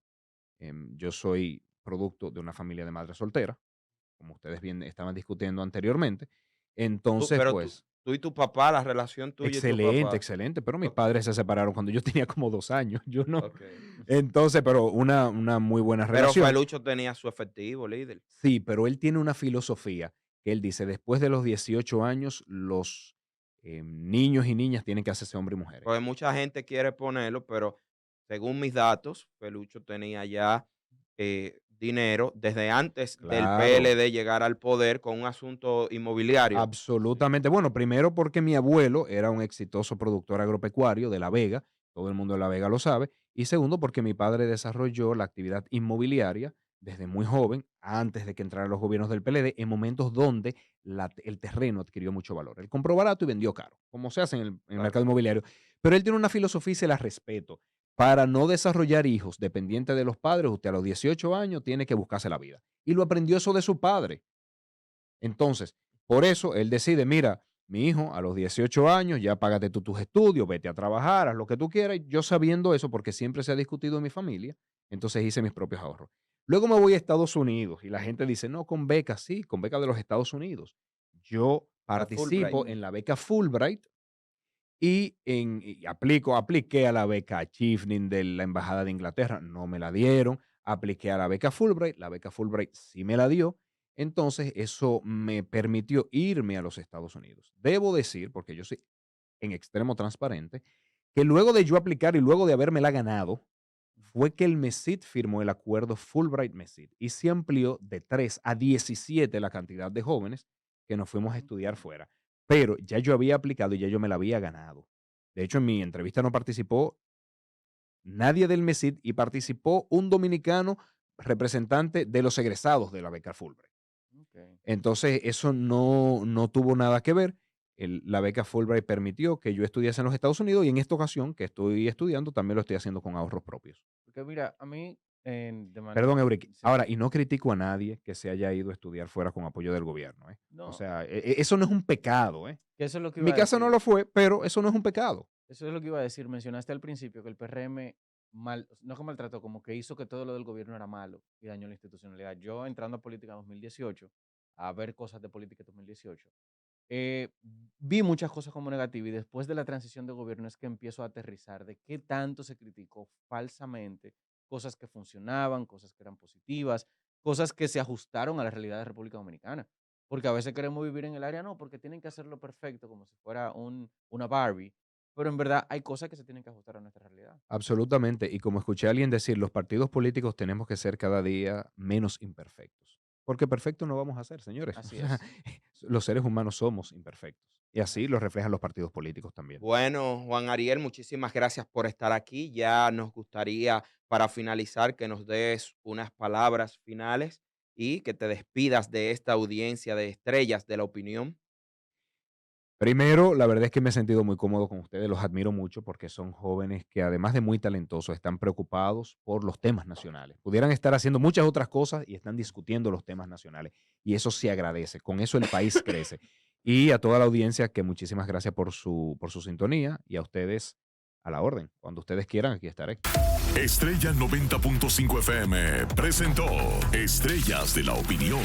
Speaker 3: Yo soy producto de una familia de madre soltera, como ustedes bien estaban discutiendo anteriormente. Entonces,
Speaker 2: Pero
Speaker 3: pues,
Speaker 2: tú y tu papá, la relación tuya y tu
Speaker 3: excelente,
Speaker 2: papá.
Speaker 3: excelente, pero mis
Speaker 2: Ok,
Speaker 3: padres se separaron cuando yo tenía como 2 años, yo no.
Speaker 2: ok.
Speaker 3: Entonces, pero una muy buena
Speaker 2: Pero
Speaker 3: relación.
Speaker 2: Felucho tenía su efectivo, líder.
Speaker 3: Sí, pero él tiene una filosofía que él dice, después de los 18 años, los niños y niñas tienen que hacerse hombres y mujeres.
Speaker 2: Porque mucha gente quiere ponerlo, pero según mis datos, Felucho tenía ya dinero desde antes del
Speaker 3: Claro,
Speaker 2: PLD llegar al poder con un asunto inmobiliario.
Speaker 3: absolutamente. Bueno, primero porque mi abuelo era un exitoso productor agropecuario de La Vega, todo el mundo de La Vega lo sabe, y segundo porque mi padre desarrolló la actividad inmobiliaria desde muy joven, antes de que entraran los gobiernos del PLD, en momentos donde el terreno adquirió mucho valor. Él compró barato y vendió caro, como se hace en el
Speaker 2: Claro.
Speaker 3: mercado inmobiliario. Pero él tiene una filosofía y se la respeto. Para no desarrollar hijos dependientes de los padres, usted a los 18 años tiene que buscarse la vida. Y lo aprendió eso de su padre. Entonces, por eso él decide, mira, mi hijo, a los 18 años, ya págate tú tus estudios, vete a trabajar, haz lo que tú quieras. Y yo sabiendo eso, porque siempre se ha discutido en mi familia, entonces hice mis propios ahorros. Luego me voy a Estados Unidos y la gente dice, no, con becas, sí, con becas de los Estados Unidos. Yo
Speaker 2: La Fulbright.
Speaker 3: participo en la beca Fulbright y apliqué a la beca Chevening de la Embajada de Inglaterra, no me la dieron, apliqué a la beca Fulbright sí me la dio, entonces eso me permitió irme a los Estados Unidos. Debo decir, porque yo soy en extremo transparente, que luego de yo aplicar y luego de habérmela ganado, fue que el MESID firmó el acuerdo Fulbright-MESID y se amplió de 3 a 17 la cantidad de jóvenes que nos fuimos a estudiar fuera. Pero ya yo había aplicado y ya yo me la había ganado. De hecho, en mi entrevista no participó nadie del MESID y participó un dominicano representante de los egresados de la beca Fulbright.
Speaker 4: Ok.
Speaker 3: Entonces, eso no tuvo nada que ver. La beca Fulbright permitió que yo estudiase en los Estados Unidos y en esta ocasión que estoy estudiando también lo estoy haciendo con ahorros propios.
Speaker 4: Porque mira, a mí, de manera...
Speaker 3: Perdón, Euric.
Speaker 4: Sí.
Speaker 3: Ahora, y no critico a nadie que se haya ido a estudiar fuera con apoyo del gobierno, ¿eh? O
Speaker 4: No,
Speaker 3: sea, eso no es un pecado, ¿eh?
Speaker 4: que eso es lo que
Speaker 3: En
Speaker 4: iba
Speaker 3: mi
Speaker 4: a
Speaker 3: caso no
Speaker 4: decir.
Speaker 3: lo fue, pero eso no es un pecado.
Speaker 4: Eso es lo que iba a decir. Mencionaste al principio que el PRM no que maltrató, como que hizo que todo lo del gobierno era malo y dañó la institucionalidad. Yo entrando a política en 2018, a ver cosas de política en 2018, eh, vi muchas cosas como negativas y después de la transición de gobierno es que empiezo a aterrizar de qué tanto se criticó falsamente cosas que funcionaban, cosas que eran positivas, cosas que se ajustaron a la realidad de República Dominicana. Porque a veces queremos vivir en el área, no, porque tienen que hacerlo perfecto, como si fuera una Barbie, pero en verdad hay cosas que se tienen que ajustar a nuestra realidad.
Speaker 3: Absolutamente. Y como escuché a alguien decir, los partidos políticos tenemos que ser cada día menos imperfectos. Porque perfectos no vamos a ser, señores. O
Speaker 4: Así
Speaker 3: sea,
Speaker 4: es.
Speaker 3: los seres humanos somos imperfectos. Y así lo reflejan los partidos políticos también.
Speaker 2: Bueno, Juan Ariel, muchísimas gracias por estar aquí. Ya nos gustaría, para finalizar, que nos des unas palabras finales y que te despidas de esta audiencia de estrellas de la opinión.
Speaker 3: Primero, la verdad es que me he sentido muy cómodo con ustedes, los admiro mucho porque son jóvenes que además de muy talentosos están preocupados por los temas nacionales. Pudieran estar haciendo muchas otras cosas y están discutiendo los temas nacionales y eso se agradece, con eso el país crece. Y a toda la audiencia que muchísimas gracias por su sintonía y a ustedes a la orden. Cuando ustedes quieran, aquí estaré.
Speaker 1: Estrella 90.5 FM presentó Estrellas de la Opinión.